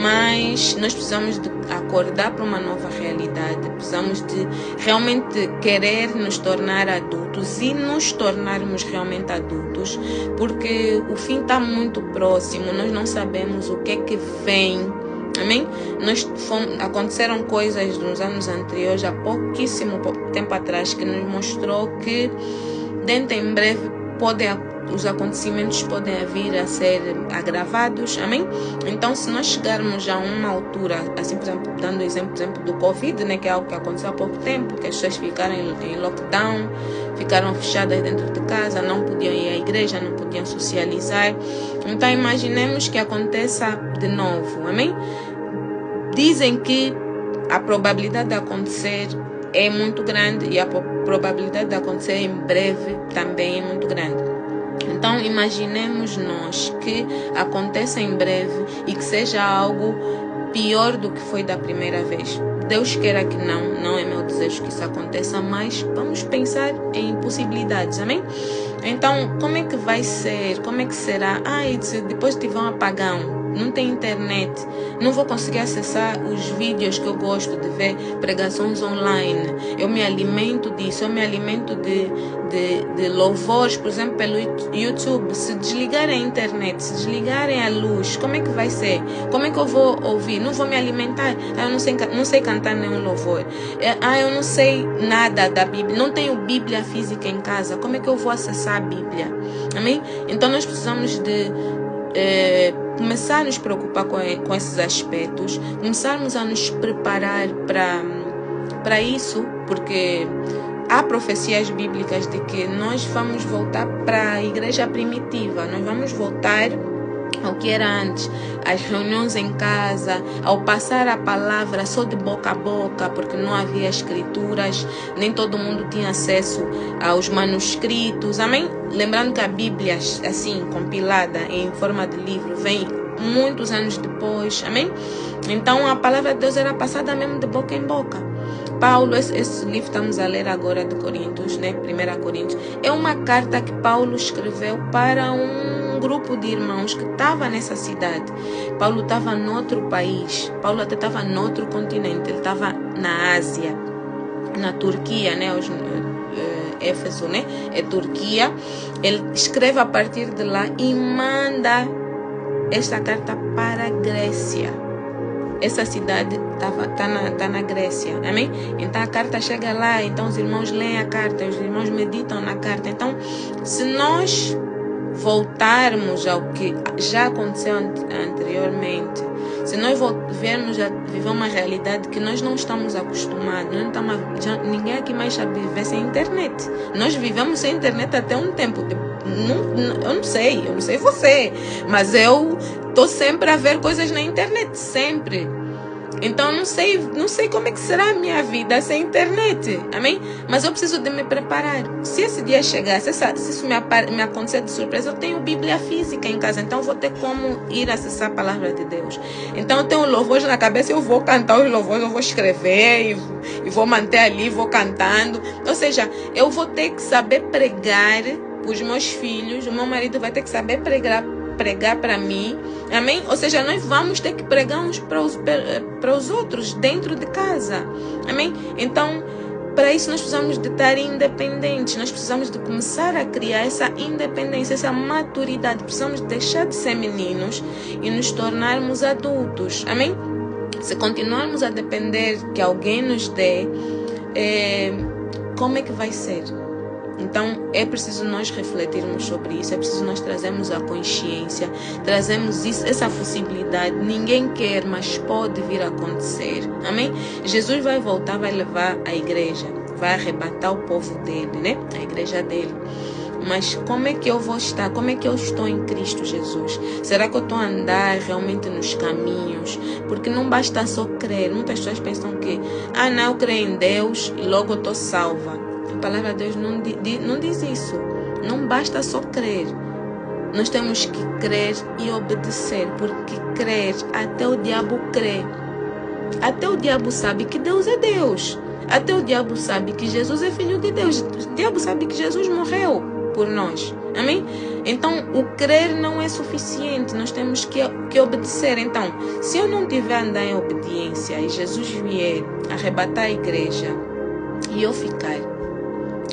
Mas nós precisamos de acordar para uma nova realidade, precisamos de realmente querer nos tornar adultos e nos tornarmos realmente adultos, porque o fim está muito próximo, nós não sabemos o que é que vem. Amém? Aconteceram coisas nos anos anteriores, há pouquíssimo tempo atrás, que nos mostrou que dentro em breve os acontecimentos podem vir a ser agravados. Amém? Então, se nós chegarmos a uma altura, assim, por exemplo, dando exemplo do Covid, né, que é algo que aconteceu há pouco tempo, que as pessoas ficaram em lockdown, ficaram fechadas dentro de casa, não podiam ir à igreja, não podiam socializar. Então, imaginemos que aconteça de novo. Amém? Dizem que a probabilidade de acontecer é muito grande e a probabilidade de acontecer em breve também é muito grande. Então, imaginemos nós que aconteça em breve e que seja algo pior do que foi da primeira vez. Deus queira que não é meu desejo que isso aconteça, mas vamos pensar em possibilidades, amém? Então, como é que vai ser? Como é que será? Depois tiver um apagão, não tem internet, não vou conseguir acessar os vídeos que eu gosto de ver, pregações online. Eu me alimento disso, eu me alimento de louvores, por exemplo, pelo YouTube. Se desligarem a internet, se desligarem a luz, como é que vai ser? Como é que eu vou ouvir? Não vou me alimentar? Eu não sei cantar nenhum louvor. Eu não sei nada da Bíblia, não tenho Bíblia física em casa. Como é que eu vou acessar a Bíblia? Amém? Então nós precisamos de começar a nos preocupar com esses aspectos, começarmos a nos preparar para isso, porque há profecias bíblicas de que nós vamos voltar para a igreja primitiva, nós vamos voltar ao que era antes, as reuniões em casa, ao passar a palavra só de boca a boca, porque não havia escrituras, nem todo mundo tinha acesso aos manuscritos, amém? Lembrando que a Bíblia, assim, compilada em forma de livro, vem muitos anos depois, amém? Então a palavra de Deus era passada mesmo de boca em boca. Paulo, esse livro estamos a ler agora de Coríntios, né? 1 Coríntios, é uma carta que Paulo escreveu para um grupo de irmãos que estava nessa cidade. Paulo estava noutro país, Paulo até estava noutro continente, ele estava na Ásia, na Turquia, né? Éfeso, né? É Turquia. Ele escreve a partir de lá e manda esta carta para a Grécia. Essa cidade está na Grécia, amém? Então a carta chega lá, então os irmãos leem a carta, os irmãos meditam na carta. Então, se nós voltarmos ao que já aconteceu anteriormente, se nós viermos a viver uma realidade que nós não estamos acostumados, ninguém aqui mais sabe viver sem internet. Nós vivemos sem internet até um tempo. Eu não sei você, mas eu estou sempre a ver coisas na internet, sempre. Então não sei como é que será a minha vida sem internet, amém? Mas eu preciso de me preparar. Se esse dia chegar, se isso me acontecer de surpresa, eu tenho Bíblia física em casa, então eu vou ter como ir acessar a palavra de Deus. Então eu tenho louvores na cabeça, eu vou cantar os louvores, eu vou escrever e vou manter ali, vou cantando. Ou seja, eu vou ter que saber pregar para os meus filhos, o meu marido vai ter que saber pregar para mim, amém? Ou seja, nós vamos ter que pregar uns para os outros dentro de casa, amém? Então, para isso nós precisamos de estar independentes, nós precisamos de começar a criar essa independência, essa maturidade, precisamos deixar de ser meninos e nos tornarmos adultos, amém? Se continuarmos a depender que alguém nos dê, como é que vai ser? Então é preciso nós refletirmos sobre isso, é preciso nós trazermos a consciência, trazermos essa possibilidade. Ninguém quer, mas pode vir a acontecer, amém? Jesus vai voltar, vai levar a igreja, vai arrebatar o povo dele, né? A igreja dele. Mas como é que eu vou estar? Como é que eu estou em Cristo Jesus? Será que eu estou a andar realmente nos caminhos? Porque não basta só crer. Muitas pessoas pensam que não, eu creio em Deus e logo eu estou salva. A palavra de Deus não diz isso. Não basta só crer. nós temos que crer e obedecer, porque crer, até o diabo crê. Até o diabo sabe que Deus é Deus. Até o diabo sabe que Jesus é filho de Deus. O diabo sabe que Jesus morreu por nós. Amém? Então, o crer não é suficiente. Nós temos que obedecer. Então, se eu não tiver a andar em obediência e Jesus vier arrebatar a igreja e eu ficar,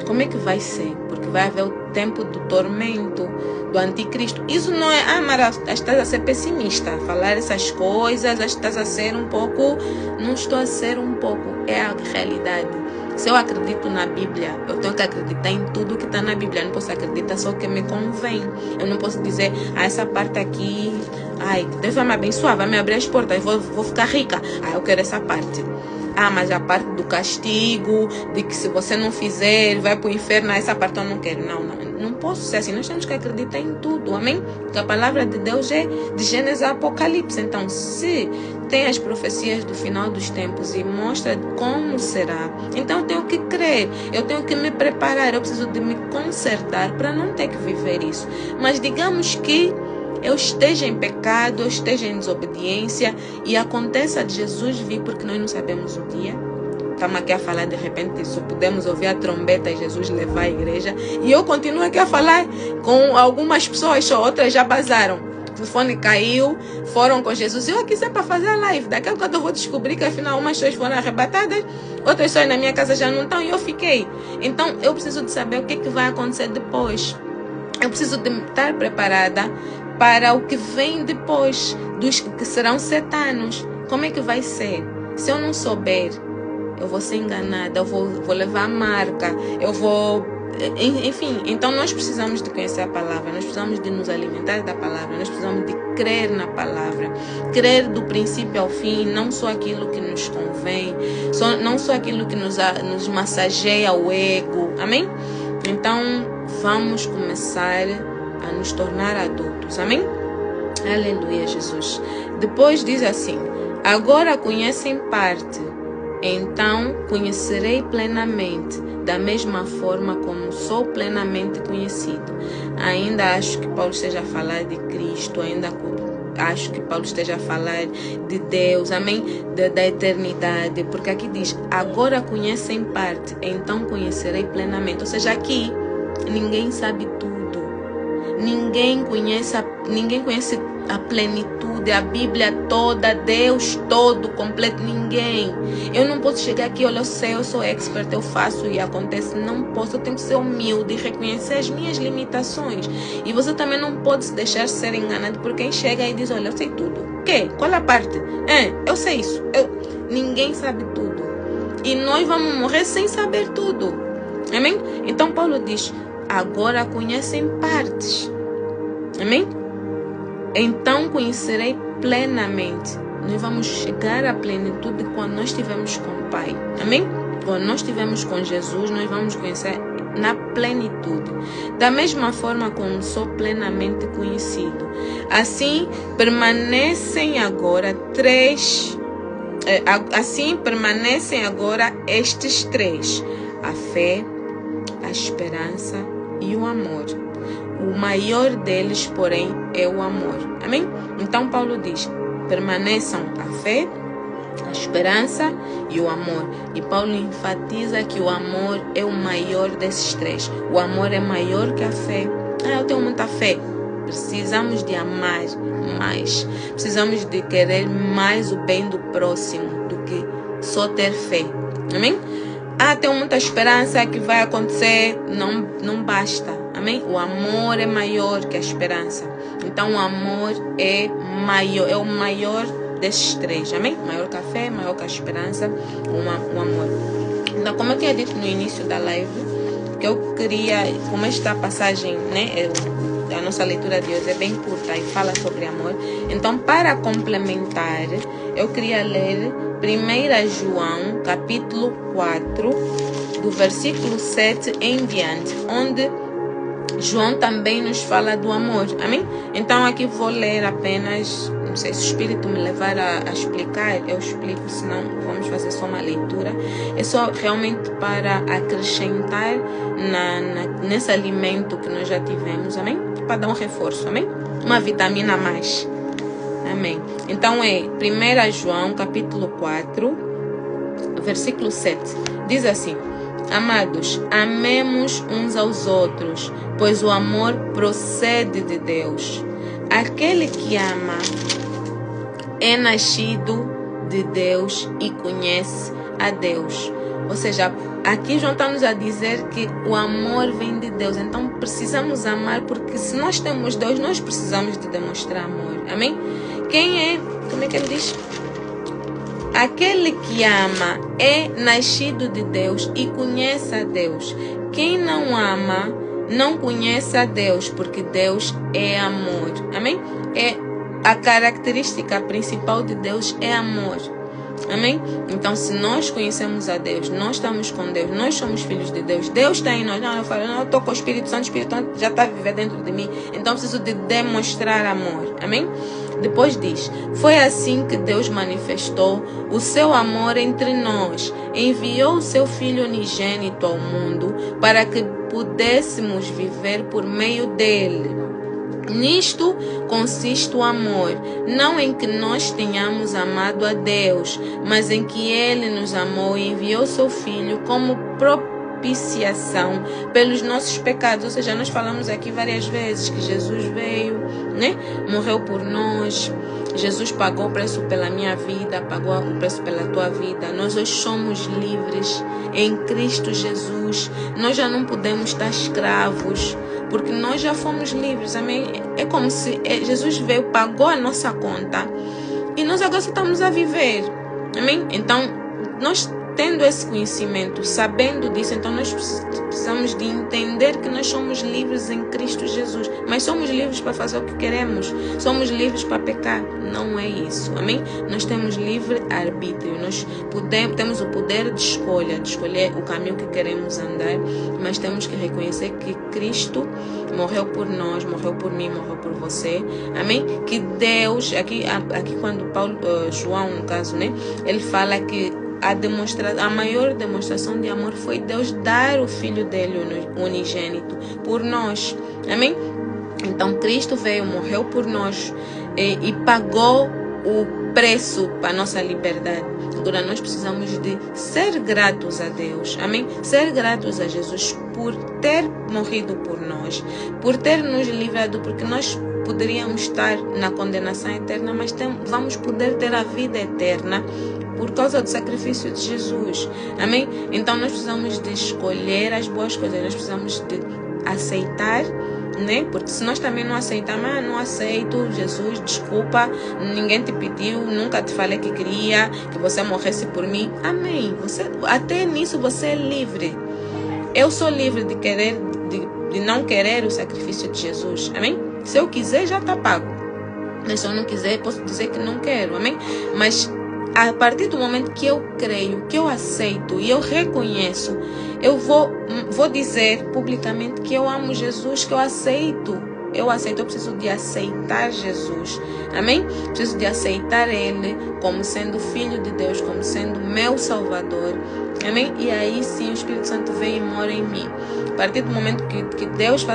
como é que vai ser? Porque vai haver o tempo do tormento, do anticristo. Isso não é, Mara, estás a ser pessimista, falar essas coisas, estás a ser um pouco... Não estou a ser um pouco, é a realidade. Se eu acredito na Bíblia, eu tenho que acreditar em tudo que está na Bíblia. Eu não posso acreditar só o que me convém. Eu não posso dizer, essa parte aqui, Deus vai me abençoar, vai me abrir as portas, eu vou ficar rica. Eu quero essa parte. Mas a parte do castigo, de que se você não fizer, vai para o inferno, essa parte eu não quero. Não posso ser assim. Nós temos que acreditar em tudo, amém? Porque a palavra de Deus é de Gênesis a Apocalipse. Então, se tem as profecias do final dos tempos e mostra como será, então eu tenho que crer, eu tenho que me preparar, eu preciso de me consertar para não ter que viver isso. Mas digamos que eu esteja em pecado, eu esteja em desobediência e aconteça de Jesus vir, porque nós não sabemos o dia. Estamos aqui a falar, de repente, só podemos ouvir a trombeta e Jesus levar a igreja. E eu continuo aqui a falar com algumas pessoas, só outras já bazaram. O telefone caiu, foram com Jesus. Eu aqui sempre para fazer a live. Daqui a pouco eu vou descobrir que afinal umas pessoas foram arrebatadas, outras pessoas na minha casa já não estão e eu fiquei. Então eu preciso de saber o que vai acontecer depois. Eu preciso de estar preparada para o que vem depois, dos que serão 7 anos. Como é que vai ser? Se eu não souber, eu vou ser enganada, eu vou levar a marca, eu vou... Enfim, então nós precisamos de conhecer a palavra, nós precisamos de nos alimentar da palavra, nós precisamos de crer na palavra, crer do princípio ao fim, não só aquilo que nos convém, não só aquilo que nos massageia o ego, amém? Então, vamos começar a nos tornar adultos, amém? Aleluia, Jesus. Depois diz assim, agora conhecem parte, então conhecerei plenamente, da mesma forma como sou plenamente conhecido. Ainda acho que Paulo esteja a falar de Cristo, ainda acho que Paulo esteja a falar de Deus, amém? Da eternidade, porque aqui diz, agora conhecem parte, então conhecerei plenamente. Ou seja, aqui ninguém sabe tudo. Ninguém conhece a plenitude, a Bíblia toda, Deus todo, completo, ninguém. Eu não posso chegar aqui, olha, eu sei, eu sou expert, eu faço e acontece. Não posso, eu tenho que ser humilde e reconhecer as minhas limitações. E você também não pode se deixar ser enganado por quem chega e diz, olha, eu sei tudo. O quê? Qual a parte? Eu sei isso. Ninguém sabe tudo. E nós vamos morrer sem saber tudo. Amém? Então Paulo diz, agora conhecem partes. Amém? Então conhecerei plenamente. Nós vamos chegar à plenitude quando nós estivermos com o Pai. Amém? Quando nós estivermos com Jesus, nós vamos conhecer na plenitude. Da mesma forma como sou plenamente conhecido. Assim permanecem agora estes 3. A fé, a esperança e o amor. O maior deles, porém, é o amor. Amém? Então Paulo diz, permaneçam a fé, a esperança e o amor. E Paulo enfatiza que o amor é o maior desses 3. O amor é maior que a fé. Eu tenho muita fé. Precisamos de amar mais. Precisamos de querer mais o bem do próximo do que só ter fé. Amém? Tenho muita esperança que vai acontecer. Não basta. Amém? O amor é maior que a esperança. Então o amor é o maior desses 3. Amém? Maior que a fé, maior que a esperança, o amor. Então, como eu tinha dito no início da live, que eu queria, como esta passagem, né, a nossa leitura de hoje é bem curta e fala sobre amor. Então, para complementar, eu queria ler 1 João, capítulo 4, do versículo 7 em diante, onde João também nos fala do amor. Amém? Então, aqui vou ler apenas, não sei se o Espírito me levar a explicar, eu explico, senão vamos fazer só uma leitura. É só realmente para acrescentar nesse alimento que nós já tivemos. Amém? aqui para dar um reforço, amém? Uma vitamina a mais, amém? Então é 1 João capítulo 4, versículo 7, diz assim: amados, amemos uns aos outros, pois o amor procede de Deus. Aquele que ama é nascido de Deus e conhece a Deus. Ou seja, aqui João está nos a dizer que o amor vem de Deus. Então precisamos amar, porque se nós temos Deus, nós precisamos de demonstrar amor. Amém? Quem é? Como é que ele diz? Aquele que ama é nascido de Deus e conhece a Deus. Quem não ama não conhece a Deus, porque Deus é amor. Amém? A característica principal de Deus é amor. Amém? Então, se nós conhecemos a Deus, nós estamos com Deus, nós somos filhos de Deus, Deus está em nós. Não, eu falo, não, eu estou com o Espírito Santo já está a viver dentro de mim. Então, preciso de demonstrar amor. Amém? Depois diz: foi assim que Deus manifestou o seu amor entre nós. Enviou o seu Filho unigênito ao mundo para que pudéssemos viver por meio dele. Nisto consiste o amor, não em que nós tenhamos amado a Deus, mas em que Ele nos amou e enviou seu Filho como propiciação pelos nossos pecados. Ou seja, nós falamos aqui várias vezes que Jesus veio, né? Morreu por nós. Jesus pagou o preço pela minha vida, pagou o preço pela tua vida. Nós hoje somos livres em Cristo Jesus. Nós já não podemos estar escravos, porque nós já fomos livres, amém? É como se Jesus veio, pagou a nossa conta e nós agora só estamos a viver, amém? Então, nós tendo esse conhecimento, sabendo disso, então nós precisamos de entender que nós somos livres em Cristo Jesus. Mas somos livres para fazer o que queremos? Somos livres para pecar? Não é isso, amém? Nós temos livre arbítrio, nós temos o poder de escolher o caminho que queremos andar, mas temos que reconhecer que Cristo morreu por nós, morreu por mim, morreu por você, amém? Que Deus, aqui quando João, no caso, né? Ele fala que a maior demonstração de amor foi Deus dar o Filho dele unigênito por nós. Amém? Então Cristo veio, morreu por nós e pagou o preço para a nossa liberdade. Agora nós precisamos de ser gratos a Deus. Amém? Ser gratos a Jesus por ter morrido por nós, por ter nos livrado, porque nós poderíamos estar na condenação eterna, mas vamos poder ter a vida eterna por causa do sacrifício de Jesus. Amém? Então nós precisamos de escolher as boas coisas, nós precisamos de aceitar, né? Porque se nós também não aceitamos, não aceito, Jesus, desculpa, ninguém te pediu, nunca te falei que queria que você morresse por mim. Amém? Até nisso você é livre. Eu sou livre de querer, de não querer o sacrifício de Jesus. Amém? Se eu quiser, já está pago. Mas se eu não quiser, posso dizer que não quero. Amém? Mas a partir do momento que eu creio, que eu aceito e eu reconheço, eu vou dizer publicamente que eu amo Jesus, que eu aceito. Eu preciso de aceitar Jesus. Amém? Preciso de aceitar Ele como sendo Filho de Deus, como sendo meu Salvador. Amém? E aí sim o Espírito Santo vem e mora em mim. A partir do momento que Deus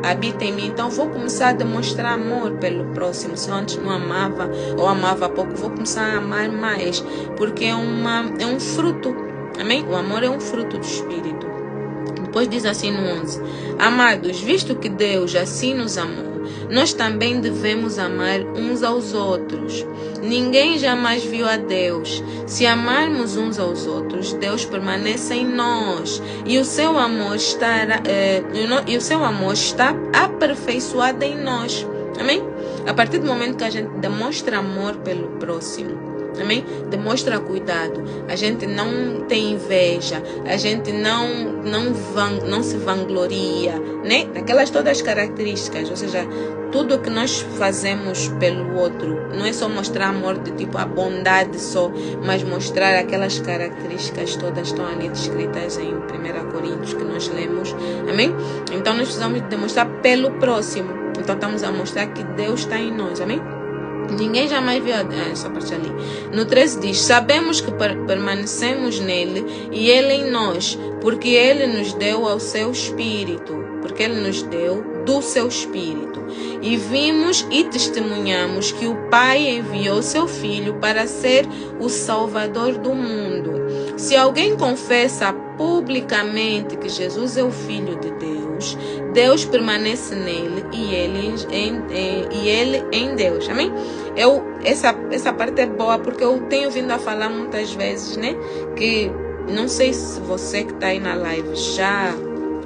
habita em mim, então vou começar a demonstrar amor pelo próximo. Se eu antes não amava ou amava pouco, vou começar a amar mais, porque é um fruto. Amém? O amor é um fruto do Espírito. Depois diz assim no 11: amados, visto que Deus assim nos amou, nós também devemos amar uns aos outros. Ninguém jamais viu a Deus. Se amarmos uns aos outros, Deus permanece em nós e o seu amor está aperfeiçoado em nós. Amém? A partir do momento que a gente demonstra amor pelo próximo, amém? Demonstra cuidado, a gente não tem inveja, a gente não se vangloria, né? Daquelas todas as características, ou seja, tudo que nós fazemos pelo outro não é só mostrar amor de tipo a bondade só, mas mostrar aquelas características todas estão ali descritas em 1 Coríntios que nós lemos, amém? Então nós precisamos demonstrar pelo próximo. Então estamos a mostrar que Deus está em nós, amém? Ninguém jamais viu essa parte ali. No 13 diz: sabemos que permanecemos nele e ele em nós, porque ele nos deu ao seu Espírito. Porque ele nos deu do seu Espírito. E vimos e testemunhamos que o Pai enviou seu Filho para ser o Salvador do mundo. Se alguém confessa publicamente que Jesus é o Filho de Deus, Deus permanece nele e ele em Deus. Amém? Essa parte é boa porque eu tenho vindo a falar muitas vezes, né? Que não sei se você que está aí na live já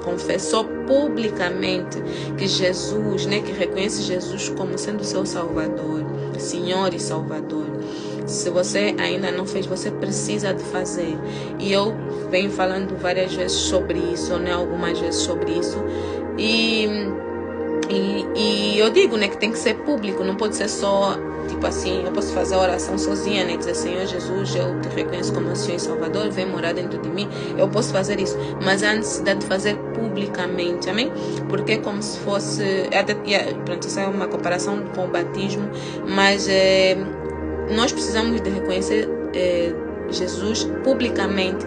confessou publicamente que Jesus, né? Que reconhece Jesus como sendo seu Salvador, Senhor e Salvador. Se você ainda não fez, você precisa de fazer. E eu venho falando várias vezes sobre isso, né? Algumas vezes sobre isso. E eu digo, né, que tem que ser público, não pode ser só, tipo assim, eu posso fazer a oração sozinha, né, dizer: Senhor Jesus, eu te reconheço como Senhor e Salvador, vem morar dentro de mim. Eu posso fazer isso, mas há necessidade de fazer publicamente, amém? Porque é como se fosse, pronto, isso é uma comparação com o batismo, mas nós precisamos de reconhecer Jesus publicamente,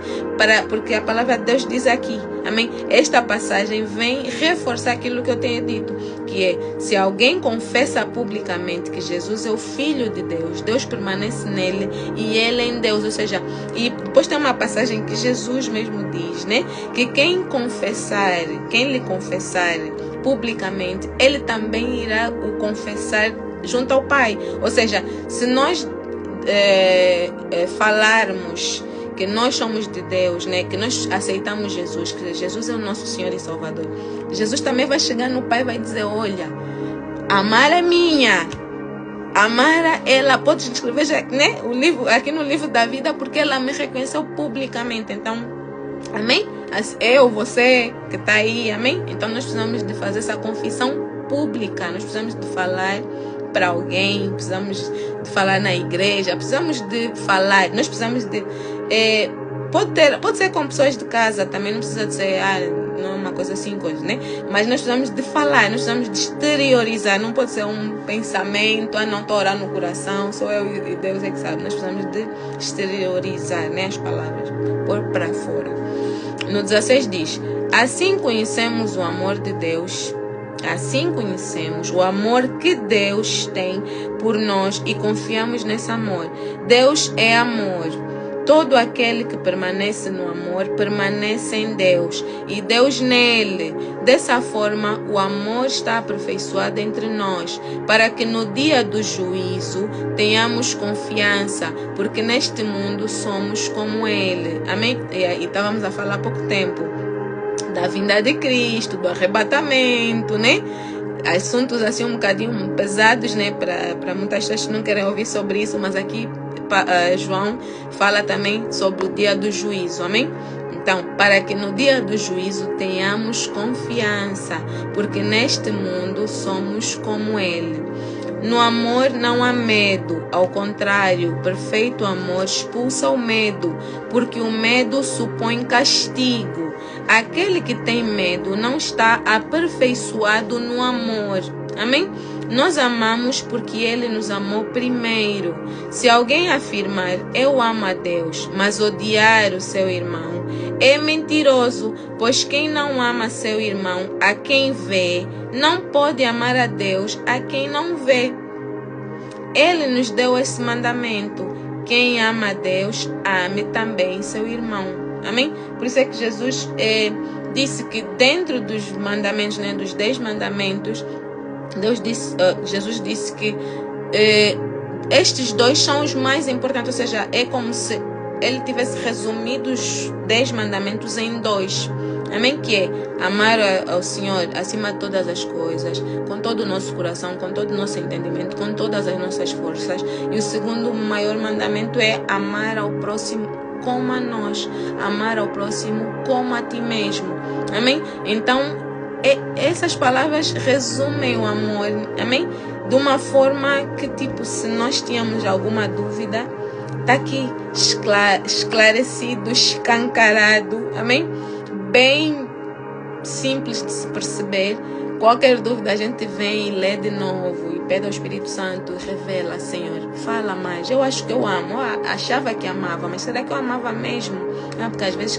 porque a palavra de Deus diz aqui, amém? Esta passagem vem reforçar aquilo que eu tenho dito, que é: se alguém confessa publicamente que Jesus é o Filho de Deus, Deus permanece nele e ele em Deus. Ou seja, e depois tem uma passagem que Jesus mesmo diz, né? Que quem lhe confessar publicamente, ele também irá o confessar junto ao Pai. Ou seja, se nós falarmos que nós somos de Deus, né? Que nós aceitamos Jesus, que Jesus é o nosso Senhor e Salvador, Jesus também vai chegar no Pai e vai dizer: olha, a Mara é minha, a Mara, ela pode escrever, né, o livro, aqui no livro da vida, porque ela me reconheceu publicamente. Então, amém? Eu, você que está aí, amém? Então nós precisamos de fazer essa confissão pública, nós precisamos de falar para alguém, precisamos de falar na igreja, precisamos de falar, nós precisamos de pode ser com pessoas de casa também, não precisa de ser não é uma coisa assim, né? Mas nós precisamos de falar, nós precisamos de exteriorizar, não pode ser um pensamento: não estou orando no coração, sou eu e Deus é que sabe. Nós precisamos de exteriorizar, né, as palavras, pôr para fora. No 16 diz: assim conhecemos o amor de Deus. Assim conhecemos o amor que Deus tem por nós e confiamos nesse amor. Deus é amor. Todo aquele que permanece no amor permanece em Deus e Deus nele. Dessa forma, o amor está aperfeiçoado entre nós, para que no dia do juízo tenhamos confiança, porque neste mundo somos como ele. Amém? E estávamos a falar há pouco tempo da vinda de Cristo, do arrebatamento, né? Assuntos assim um bocadinho pesados, né? Para muitas pessoas que não querem ouvir sobre isso, mas aqui João fala também sobre o dia do juízo, amém? Então, para que no dia do juízo tenhamos confiança, porque neste mundo somos como ele. No amor não há medo, ao contrário, o perfeito amor expulsa o medo, porque o medo supõe castigo. Aquele que tem medo não está aperfeiçoado no amor. Amém? Nós amamos porque ele nos amou primeiro. Se alguém afirmar: eu amo a Deus, mas odiar o seu irmão, é mentiroso, pois quem não ama seu irmão, a quem vê, não pode amar a Deus, a quem não vê. Ele nos deu esse mandamento: quem ama a Deus, ame também seu irmão. Amém? Por isso é que Jesus disse que dentro dos mandamentos, né, dos 10 mandamentos, Jesus disse que estes 2 são os mais importantes. Ou seja, é como se ele tivesse resumido os 10 mandamentos em 2. Amém? Que é amar ao Senhor acima de todas as coisas, com todo o nosso coração, com todo o nosso entendimento, com todas as nossas forças. E o segundo maior mandamento é amar ao próximo como a nós, amar ao próximo como a ti mesmo. Amém? Então, essas palavras resumem o amor, amém? De uma forma que, tipo, se nós tínhamos alguma dúvida, está aqui esclarecido, escancarado, amém? Bem simples de se perceber Qualquer dúvida a gente vem e lê de novo e pede ao Espírito Santo, revela, Senhor, fala mais. Eu acho que eu amo, eu achava que amava, mas será que eu amava mesmo? Porque às vezes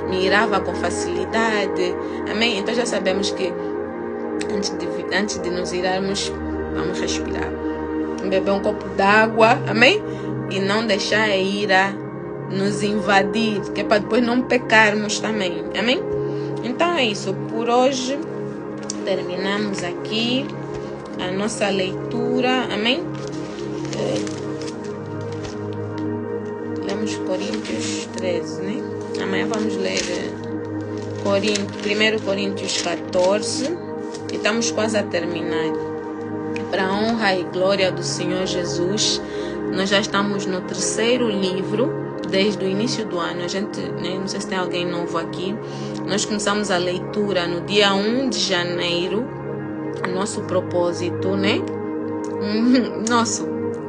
me irava com facilidade, amém? Então já sabemos que antes de nos irarmos, vamos respirar, beber um copo d'água, amém? E não deixar a ira nos invadir, que é para depois não pecarmos também, amém? Então é isso, por hoje terminamos aqui a nossa leitura, amém? Lemos Coríntios 13, né? Amanhã vamos ler 1 Coríntios 14 e estamos quase a terminar. Para a honra e glória do Senhor Jesus, nós já estamos no 3º livro, desde o início do ano. A gente, né, não sei se tem alguém novo aqui, nós começamos a leitura no dia 1 de janeiro, o nosso propósito, né?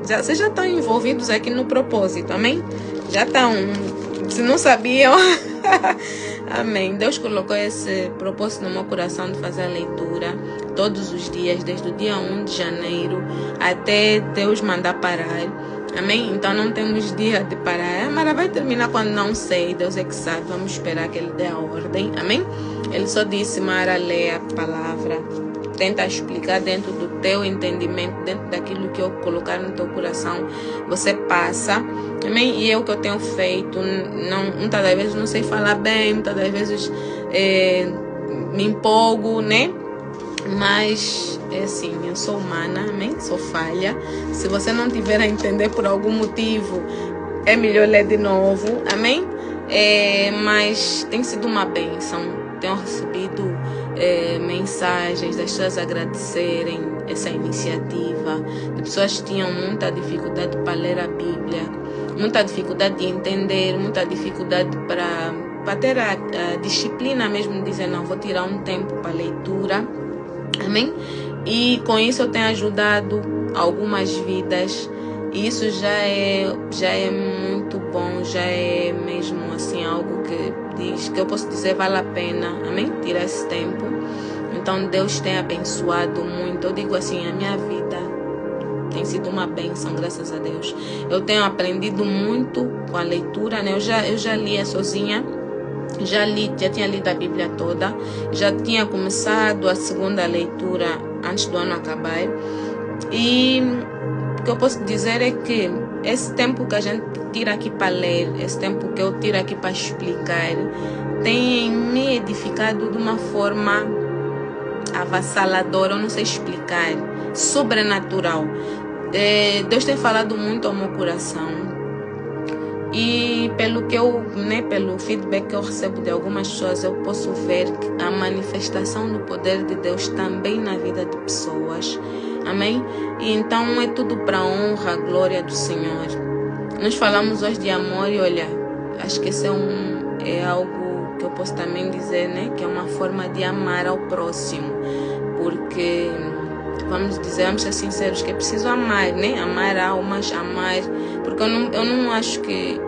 Vocês já estão envolvidos aqui no propósito, amém? Já estão, se não sabiam, amém. Deus colocou esse propósito no meu coração de fazer a leitura todos os dias, desde o dia 1 de janeiro até Deus mandar parar. Amém? Então não temos dia de parar. Mara vai terminar quando não sei. Deus é que sabe. Vamos esperar que Ele dê a ordem. Amém? Ele só disse, Mara, lê a palavra. Tenta explicar dentro do teu entendimento, dentro daquilo que eu colocar no teu coração. Você passa. Amém? E é o que eu tenho feito. Muitas das vezes não sei falar bem. Muitas das vezes me empolgo, né? Mas é assim, eu sou humana, amém? Sou falha. Se você não tiver a entender por algum motivo, é melhor ler de novo, amém? Mas tem sido uma bênção. Tenho recebido mensagens das pessoas agradecerem essa iniciativa, de pessoas que tinham muita dificuldade para ler a Bíblia, muita dificuldade de entender, muita dificuldade para ter a disciplina mesmo de dizer, não, vou tirar um tempo para leitura. Amém? E com isso eu tenho ajudado algumas vidas. E isso já é muito bom, já é mesmo assim algo que eu posso dizer vale a pena, amém? Tirar esse tempo. Então Deus tem abençoado muito. Eu digo assim, a minha vida tem sido uma bênção, graças a Deus. Eu tenho aprendido muito com a leitura, né? Eu já lia sozinha. Já tinha lido a Bíblia toda, já tinha começado a 2ª leitura antes do ano acabar. E o que eu posso dizer é que esse tempo que a gente tira aqui para ler, esse tempo que eu tiro aqui para explicar, tem me edificado de uma forma avassaladora, eu não sei explicar, sobrenatural. Deus tem falado muito ao meu coração. E pelo feedback que eu recebo de algumas pessoas, eu posso ver a manifestação do poder de Deus também na vida de pessoas. Amém? E então é tudo para a honra, a glória do Senhor. Nós falamos hoje de amor e olha, acho que esse é algo que eu posso também dizer, né? Que é uma forma de amar ao próximo. Porque vamos ser sinceros, que é preciso amar, né? Amar almas, amar. Porque eu não acho que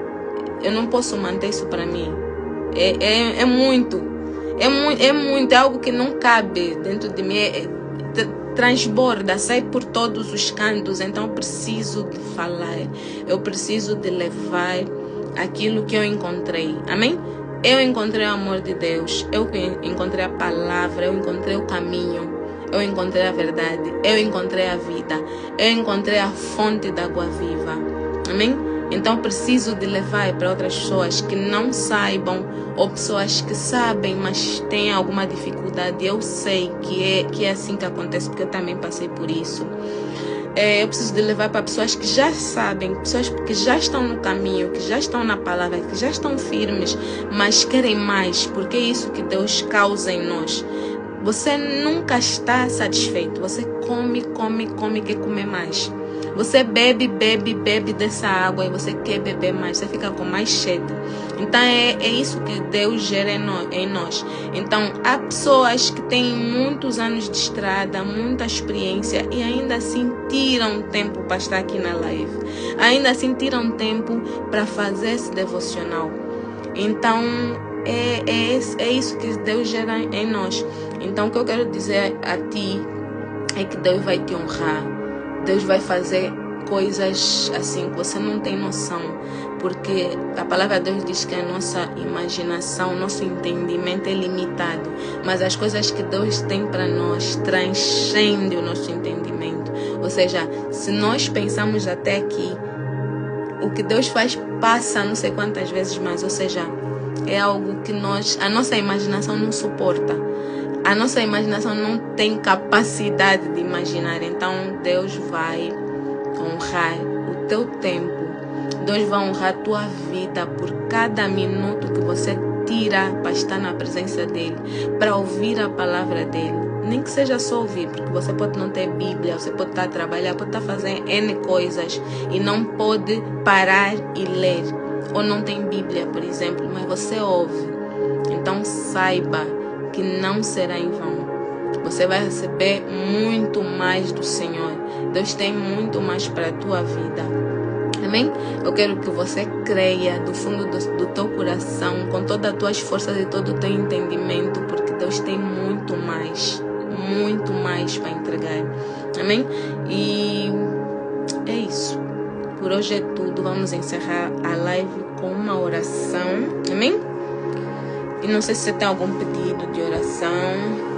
eu não posso manter isso para mim. É muito. É algo que não cabe dentro de mim. Transborda, sai por todos os cantos. Então eu preciso de falar. Eu preciso de levar aquilo que eu encontrei. Amém? Eu encontrei o amor de Deus. Eu encontrei a palavra. Eu encontrei o caminho. Eu encontrei a verdade, eu encontrei a vida, eu encontrei a fonte da água viva. Amém? Então preciso de levar para outras pessoas que não saibam, ou pessoas que sabem, mas têm alguma dificuldade. Eu sei que é assim que acontece, porque eu também passei por isso. Eu preciso de levar para pessoas que já sabem, pessoas que já estão no caminho, que já estão na palavra, que já estão firmes, mas querem mais, porque é isso que Deus causa em nós. Você nunca está satisfeito. Você come, quer comer mais. Você bebe dessa água e você quer beber mais. Você fica com mais sede. Então é isso que Deus gera em nós. Então há pessoas que têm muitos anos de estrada, muita experiência e ainda assim tiram tempo para estar aqui na live. Ainda assim tiram tempo para fazer esse devocional. Então é isso que Deus gera em nós. Então o que eu quero dizer a ti é que Deus vai te honrar. Deus vai fazer coisas assim que você não tem noção, porque a palavra de Deus diz que a nossa imaginação, nosso entendimento é limitado, mas as coisas que Deus tem para nós transcendem o nosso entendimento. Ou seja, se nós pensamos até aqui, o que Deus faz passa não sei quantas vezes mais. Ou seja, é algo que a nossa imaginação não suporta. A nossa imaginação não tem capacidade de imaginar. Então Deus vai honrar o teu tempo. Deus vai honrar a tua vida por cada minuto que você tira para estar na presença dele, para ouvir a palavra dele. Nem que seja só ouvir, porque você pode não ter Bíblia, você pode estar a trabalhar, pode estar fazendo N coisas e não pode parar e ler. Ou não tem Bíblia, por exemplo, mas você ouve. Então saiba que não será em vão. Você vai receber muito mais do Senhor. Deus tem muito mais para a tua vida. Amém? Eu quero que você creia do fundo do teu coração, com todas as tuas forças e todo o teu entendimento, porque Deus tem muito mais para entregar. Amém? E é isso. Por hoje é tudo. Vamos encerrar a live com uma oração. Amém? E não sei se você tem algum pedido de oração.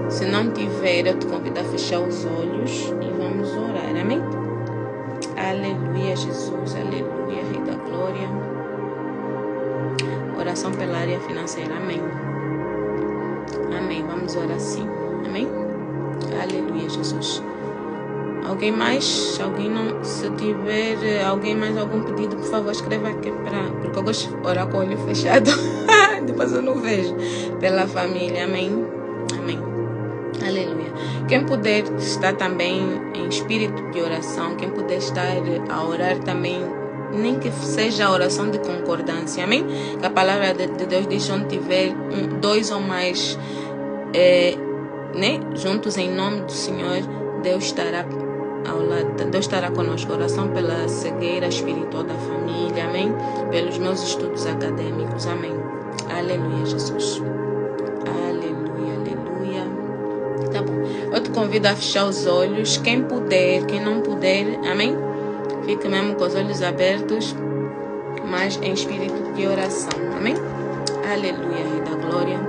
Se não tiver, eu te convido a fechar os olhos e vamos orar. Amém? Aleluia, Jesus. Aleluia, Rei da Glória. Oração pela área financeira. Amém. Amém. Vamos orar assim. Amém? Aleluia, Jesus. Alguém mais? Se tiver alguém mais algum pedido, por favor, escreva aqui porque eu gosto de orar com o olho fechado. Depois eu não vejo. Pela família. Amém. Amém. Aleluia. Quem puder estar também em espírito de oração, quem puder estar a orar também, nem que seja a oração de concordância. Amém? Que a palavra de Deus diz: onde tiver dois ou mais juntos em nome do Senhor, Deus estará ao lado. Deus estará conosco. Oração pela cegueira espiritual da família. Amém? Pelos meus estudos acadêmicos. Amém. Aleluia, Jesus. Aleluia, aleluia. Tá bom. Eu te convido a fechar os olhos. Quem puder, quem não puder, amém? Fique mesmo com os olhos abertos, mas em espírito de oração. Amém? Aleluia, Rei da Glória.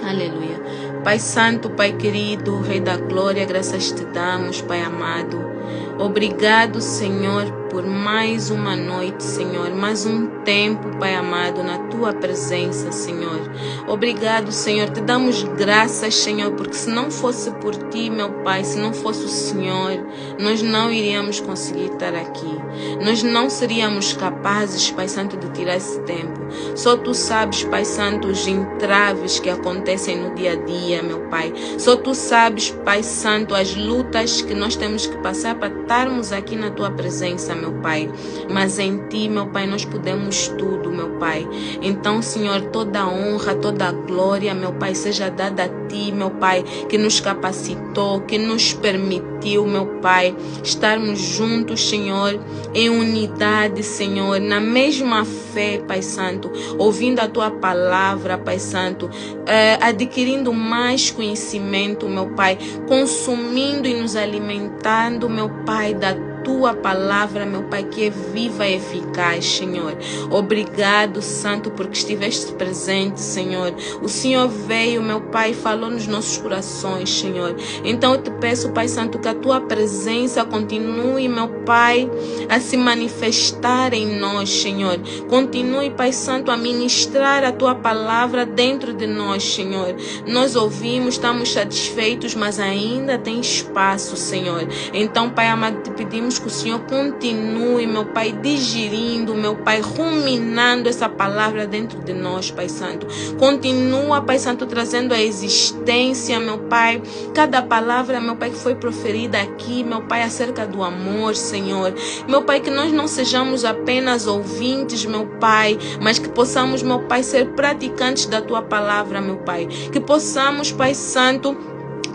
Aleluia. Pai Santo, Pai querido, Rei da Glória, graças te damos, Pai amado. Obrigado, Senhor, por mais uma noite, Senhor, mais um tempo, Pai amado, na Tua presença, Senhor. Obrigado, Senhor, te damos graças, Senhor, porque se não fosse por Ti, meu Pai, se não fosse o Senhor, nós não iríamos conseguir estar aqui. Nós não seríamos capazes, Pai Santo, de tirar esse tempo. Só Tu sabes, Pai Santo, os entraves que acontecem no dia a dia, meu Pai. Só Tu sabes, Pai Santo, as lutas que nós temos que passar para estarmos aqui na Tua presença, meu Pai. Mas em Ti, meu Pai, nós podemos tudo, meu Pai. Então, Senhor, toda a honra, toda a glória, meu Pai, seja dada a Ti, meu Pai, que nos capacitou, que nos permitiu, meu Pai, estarmos juntos, Senhor, em unidade, Senhor, na mesma fé, Pai Santo, ouvindo a Tua palavra, Pai Santo, adquirindo mais conhecimento, meu Pai, consumindo e nos alimentando, meu Pai, da Tua palavra, meu Pai, que é viva e eficaz, Senhor. Obrigado, Santo, porque estiveste presente, Senhor. O Senhor veio, meu Pai, e falou nos nossos corações, Senhor. Então eu te peço, Pai Santo, que a Tua presença continue, meu Pai, a se manifestar em nós, Senhor. Continue, Pai Santo, a ministrar a Tua palavra dentro de nós, Senhor. Nós ouvimos, estamos satisfeitos, mas ainda tem espaço, Senhor. Então, Pai amado, te pedimos que o Senhor continue, meu Pai, digerindo, meu Pai, ruminando essa palavra dentro de nós, Pai Santo. Continua, Pai Santo, trazendo a existência, meu Pai, cada palavra, meu Pai, que foi proferida aqui, meu Pai, acerca do amor, Senhor. Meu Pai, que nós não sejamos apenas ouvintes, meu Pai, mas que possamos, meu Pai, ser praticantes da Tua palavra, meu Pai. Que possamos, Pai Santo,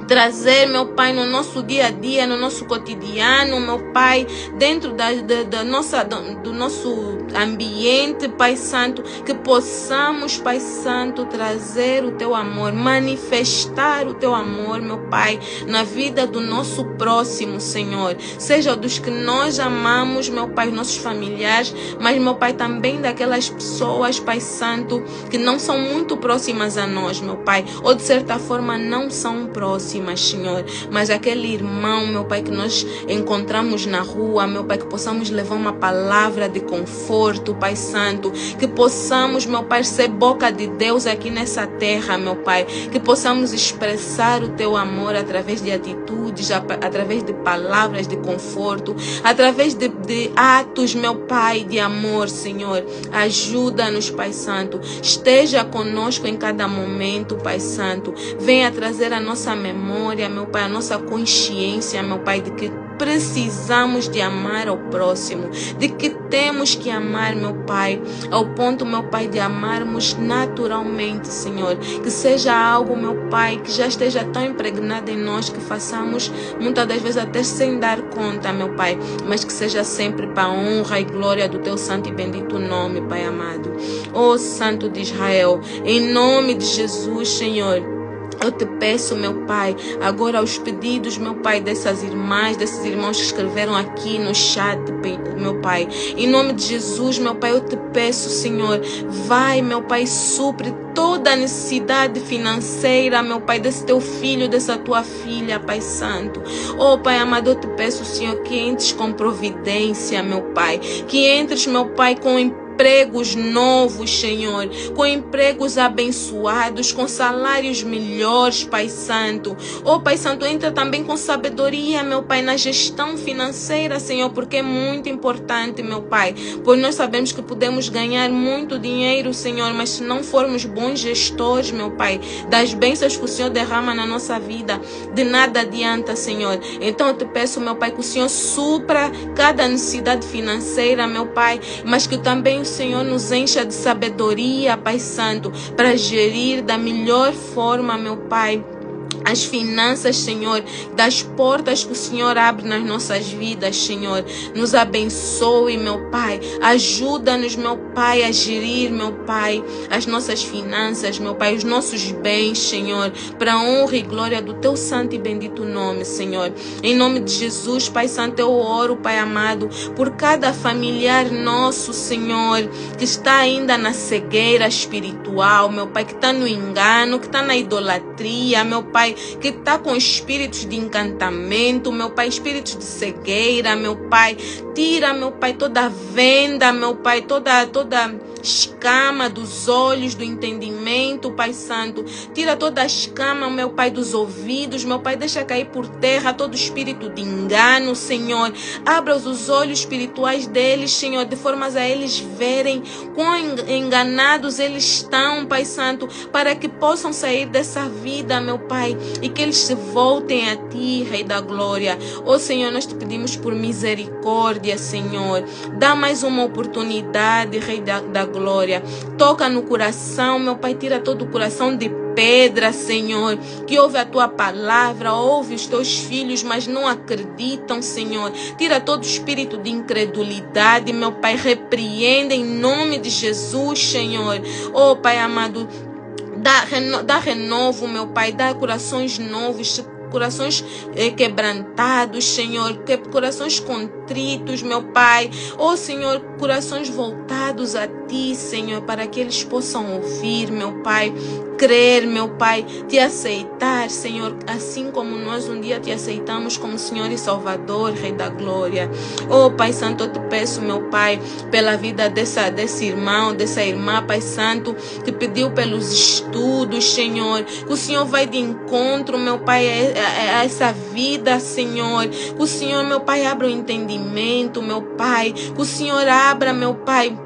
trazer, meu Pai, no nosso dia a dia, no nosso cotidiano, meu Pai, dentro do nosso ambiente, Pai Santo, que possamos, Pai Santo, trazer o Teu amor, manifestar o Teu amor, meu Pai, na vida do nosso próximo, Senhor. Seja dos que nós amamos, meu Pai, nossos familiares, mas, meu Pai, também daquelas pessoas, Pai Santo, que não são muito próximas a nós, meu Pai, ou de certa forma não são próximas, Senhor, mas aquele irmão, meu Pai, que nós encontramos na rua, meu Pai, que possamos levar uma palavra de conforto, Pai Santo, que possamos, meu Pai, ser boca de Deus aqui nessa terra, meu Pai, que possamos expressar o Teu amor através de atitudes, através de palavras de conforto, através de atos, meu Pai, de amor, Senhor. Ajuda-nos, Pai Santo, esteja conosco em cada momento, Pai Santo, venha trazer a nossa memória, meu Pai, a nossa consciência, meu Pai, de que precisamos de amar ao próximo, de que temos que amar, meu Pai, ao ponto, meu Pai, de amarmos naturalmente, Senhor, que seja algo, meu Pai, que já esteja tão impregnado em nós que façamos muitas das vezes até sem dar conta, meu Pai, mas que seja sempre para a honra e glória do Teu santo e bendito nome, Pai amado. Ó Santo de Israel, em nome de Jesus, Senhor, eu te peço, meu Pai, agora aos pedidos, meu Pai, dessas irmãs, desses irmãos que escreveram aqui no chat, meu Pai. Em nome de Jesus, meu Pai, eu te peço, Senhor, vai, meu Pai, supre toda a necessidade financeira, meu Pai, desse Teu filho, dessa Tua filha, Pai Santo. Oh, Pai amado, eu te peço, Senhor, que entres com providência, meu Pai. Que entres, meu Pai, com empregos novos, Senhor, com empregos abençoados, com salários melhores, Pai Santo. Oh, Pai Santo, entra também com sabedoria, meu Pai, na gestão financeira, Senhor, porque é muito importante, meu Pai, pois nós sabemos que podemos ganhar muito dinheiro, Senhor, mas se não formos bons gestores, meu Pai, das bênçãos que o Senhor derrama na nossa vida, de nada adianta, Senhor. Então eu te peço, meu Pai, que o Senhor supra cada necessidade financeira, meu Pai, mas que também o Senhor nos encha de sabedoria, Pai Santo, para gerir da melhor forma, meu Pai, as finanças, Senhor, das portas que o Senhor abre nas nossas vidas, Senhor. Nos abençoe, meu Pai. Ajuda-nos, meu Pai, a gerir, meu Pai, as nossas finanças, meu Pai, os nossos bens, Senhor, para a honra e glória do Teu santo e bendito nome, Senhor. Em nome de Jesus, Pai Santo, eu oro, Pai amado, por cada familiar nosso, Senhor, que está ainda na cegueira espiritual, meu Pai, que está no engano, que está na idolatria, meu Pai, que está com espíritos de encantamento, meu Pai, espíritos de cegueira, meu Pai. Tira, meu Pai, toda venda, meu Pai, toda escama dos olhos, do entendimento, Pai Santo. Tira toda a escama, meu Pai, dos ouvidos, meu Pai. Deixa cair por terra todo espírito de engano, Senhor. Abra os olhos espirituais deles, Senhor, de formas a eles verem quão enganados eles estão, Pai Santo, para que possam sair dessa vida, meu Pai, e que eles se voltem a Ti, Rei da Glória. Ó Senhor, nós te pedimos por misericórdia, Senhor. Dá mais uma oportunidade, Rei da Glória. Toca no coração, meu Pai, tira todo o coração de pedra, Senhor, que ouve a Tua palavra, ouve os Teus filhos, mas não acreditam, Senhor. Tira todo o espírito de incredulidade, meu Pai, repreenda em nome de Jesus, Senhor. Oh, Pai amado, dá renovo, meu Pai, dá corações novos, corações quebrantados, Senhor, corações contritos, meu Pai. Oh, Senhor, corações voltados a Ti, Senhor, para que eles possam ouvir, meu Pai, crer, meu Pai, Te aceitar, Senhor, assim como nós um dia Te aceitamos como Senhor e Salvador, Rei da Glória. Oh, Pai Santo, eu Te peço, meu Pai, pela vida desse irmão, dessa irmã, Pai Santo, que pediu pelos estudos, Senhor, que o Senhor vai de encontro, meu Pai, a essa vida, Senhor. Que o Senhor, meu Pai, abra o entendimento, meu Pai. Que o Senhor abra, meu Pai,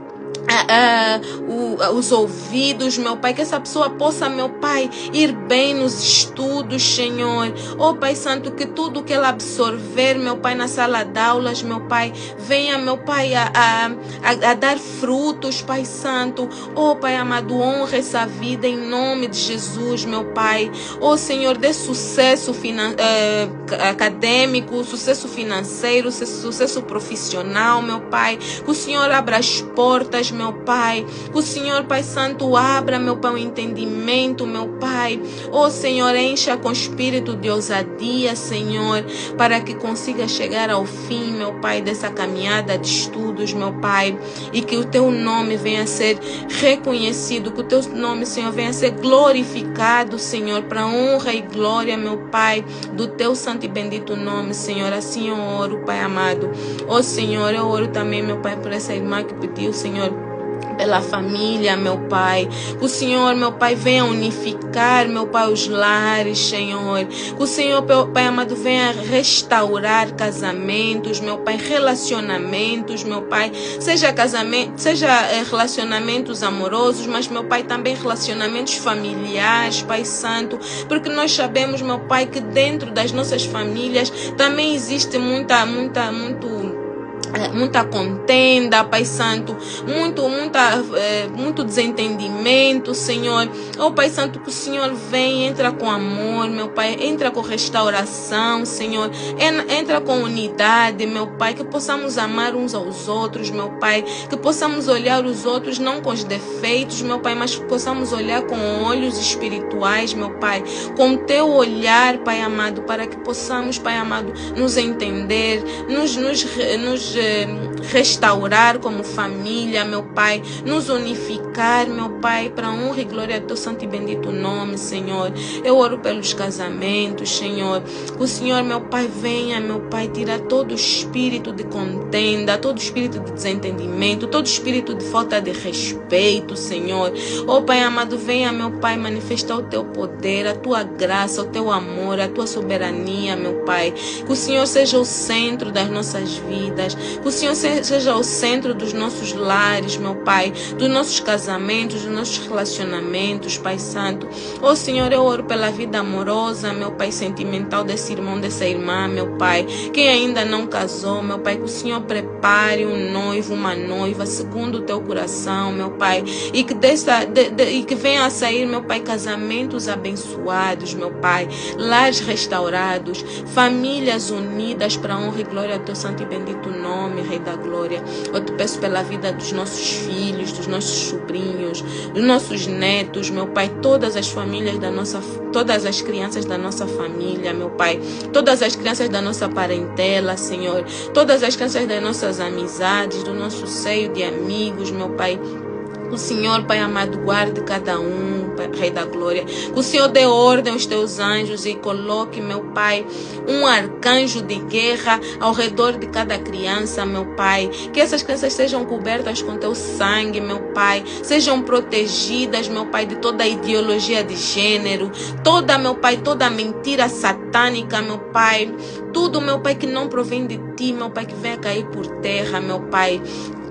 os ouvidos, meu Pai, que essa pessoa possa, meu Pai, ir bem nos estudos, Senhor. Oh, Pai Santo, que tudo que ela absorver, meu Pai, na sala de aulas, meu Pai, venha, meu Pai, a dar frutos, Pai Santo. Oh, Pai amado, honra essa vida em nome de Jesus, meu Pai. Oh, Senhor, dê sucesso acadêmico, sucesso financeiro, sucesso profissional, meu Pai. Que o Senhor abra as portas, meu Pai. Que o Senhor, Pai Santo, abra, meu Pai, o entendimento, meu Pai. Oh, Senhor, encha com espírito de ousadia, Senhor, para que consiga chegar ao fim, meu Pai, dessa caminhada de estudos, meu Pai. E que o Teu nome venha a ser reconhecido, que o Teu nome, Senhor, venha a ser glorificado, Senhor, para honra e glória, meu Pai, do Teu santo e bendito nome, Senhor. Assim eu oro, Pai amado. Oh, Senhor, eu oro também, meu Pai, por essa irmã que pediu, Senhor, pela família, meu Pai. Que o Senhor, meu Pai, venha unificar, meu Pai, os lares, Senhor. Que o Senhor, Pai amado, venha restaurar casamentos, meu Pai, relacionamentos, meu Pai. Seja relacionamentos amorosos, mas, meu Pai, também relacionamentos familiares, Pai Santo. Porque nós sabemos, meu Pai, que dentro das nossas famílias também existe muita contenda, Pai Santo, muito desentendimento, Senhor. Oh, Pai Santo, que o Senhor vem, entra com amor, meu Pai, entra com restauração, Senhor, entra com unidade, meu Pai, que possamos amar uns aos outros, meu Pai, que possamos olhar os outros não com os defeitos, meu Pai, mas que possamos olhar com olhos espirituais, meu Pai, com Teu olhar, Pai amado, para que possamos, Pai amado, nos entender, nos restaurar como família, meu Pai, nos unificar, meu Pai, para a honra e glória do Teu santo e bendito nome, Senhor. Eu oro pelos casamentos, Senhor. Que o Senhor, meu Pai, venha, meu Pai, tirar todo o espírito de contenda, todo o espírito de desentendimento, todo o espírito de falta de respeito, Senhor. Oh, Pai amado, venha, meu Pai, manifestar o Teu poder, a Tua graça, o Teu amor, a Tua soberania, meu Pai. Que o Senhor seja o centro das nossas vidas. Que o Senhor seja o centro dos nossos lares, meu Pai, dos nossos casamentos, dos nossos relacionamentos, Pai Santo. Oh, Senhor, eu oro pela vida amorosa, meu Pai, sentimental desse irmão, dessa irmã, meu Pai. Quem ainda não casou, meu Pai, que o Senhor prepare um noivo, uma noiva, segundo o Teu coração, meu Pai. E que venha a sair, meu Pai, casamentos abençoados, meu Pai. Lares restaurados, famílias unidas para a honra e glória do Teu santo e bendito nome, Rei da Glória. Eu te peço pela vida dos nossos filhos, dos nossos sobrinhos, dos nossos netos, meu Pai, todas as famílias todas as crianças da nossa família, meu Pai, todas as crianças da nossa parentela, Senhor, todas as crianças das nossas amizades, do nosso seio de amigos, meu Pai. O Senhor, Pai amado, guarde cada um, Pai, Rei da Glória. Que o Senhor dê ordem aos Teus anjos e coloque, meu Pai, um arcanjo de guerra ao redor de cada criança, meu Pai. Que essas crianças sejam cobertas com Teu sangue, meu Pai. Sejam protegidas, meu Pai, de toda a ideologia de gênero. Meu Pai, toda mentira satânica, meu Pai. Tudo, meu Pai, que não provém de Ti, meu Pai, que venha cair por terra, meu Pai.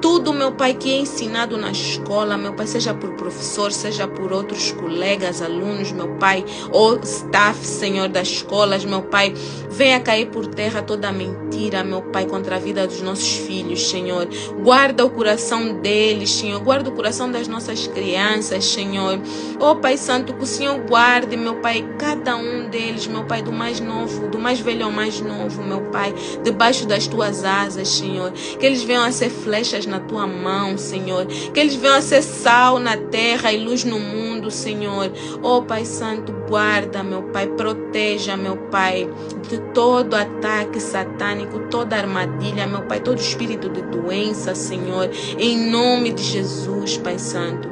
Tudo, meu Pai, que é ensinado na escola, meu Pai, seja por professor, seja por outros colegas, alunos, meu Pai, ou staff, Senhor, das escolas, meu Pai, venha cair por terra toda mentira, meu Pai, contra a vida dos nossos filhos, Senhor. Guarda o coração deles, Senhor. Guarda o coração das nossas crianças, Senhor. Oh, Pai Santo, que o Senhor guarde, meu Pai, cada um deles, meu Pai, do mais novo, do mais velho ao mais novo, meu Pai, debaixo das Tuas asas, Senhor. Que eles venham a ser flechas na Tua mão, Senhor. Que eles venham a ser sal na terra e luz no mundo, Senhor. Oh, Pai Santo, guarda, meu Pai, proteja, meu Pai, de todo ataque satânico, toda armadilha, meu Pai, todo espírito de doença, Senhor, em nome de Jesus, Pai Santo.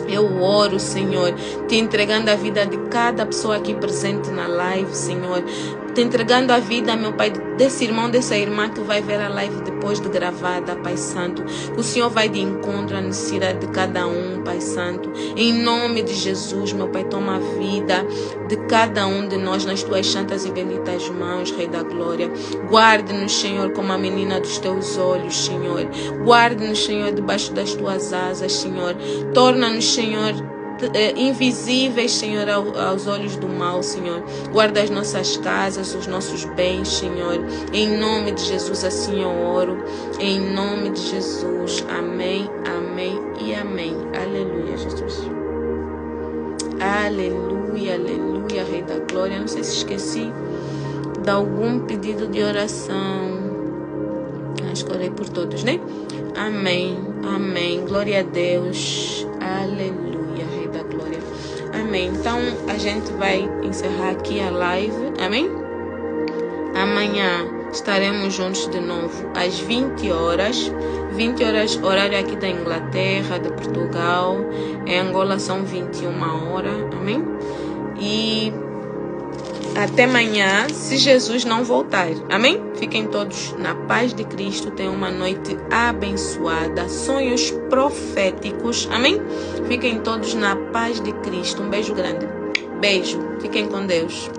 Eu oro, Senhor, te entregando a vida de cada pessoa aqui presente na live, Senhor. Te entregando a vida, meu Pai, desse irmão, dessa irmã que vai ver a live depois de gravada, Pai Santo. O Senhor vai de encontro à necessidade de cada um, Pai Santo. Em nome de Jesus, meu Pai, toma a vida de cada um de nós nas tuas santas e benditas mãos, Rei da Glória. Guarde-nos, Senhor, como a menina dos teus olhos, Senhor. Guarde-nos, Senhor, debaixo das tuas asas, Senhor. Torna-nos, Senhor, invisíveis, Senhor, aos olhos do mal, Senhor. Guarda as nossas casas, os nossos bens, Senhor. Em nome de Jesus, assim eu oro. Em nome de Jesus. Amém, amém e amém. Aleluia, Jesus. Aleluia, aleluia, Rei da Glória. Não sei se esqueci de algum pedido de oração. Acho que orei por todos, né? Amém, amém. Glória a Deus. Aleluia. Amém. Então a gente vai encerrar aqui a live. Amém? Amanhã estaremos juntos de novo às 20 horas. 20 horas, horário aqui da Inglaterra, de Portugal. Em Angola são 21 horas. Amém? E até amanhã, se Jesus não voltar. Amém? Fiquem todos na paz de Cristo. Tenham uma noite abençoada. Sonhos proféticos. Amém? Fiquem todos na paz de Cristo. Um beijo grande. Beijo. Fiquem com Deus.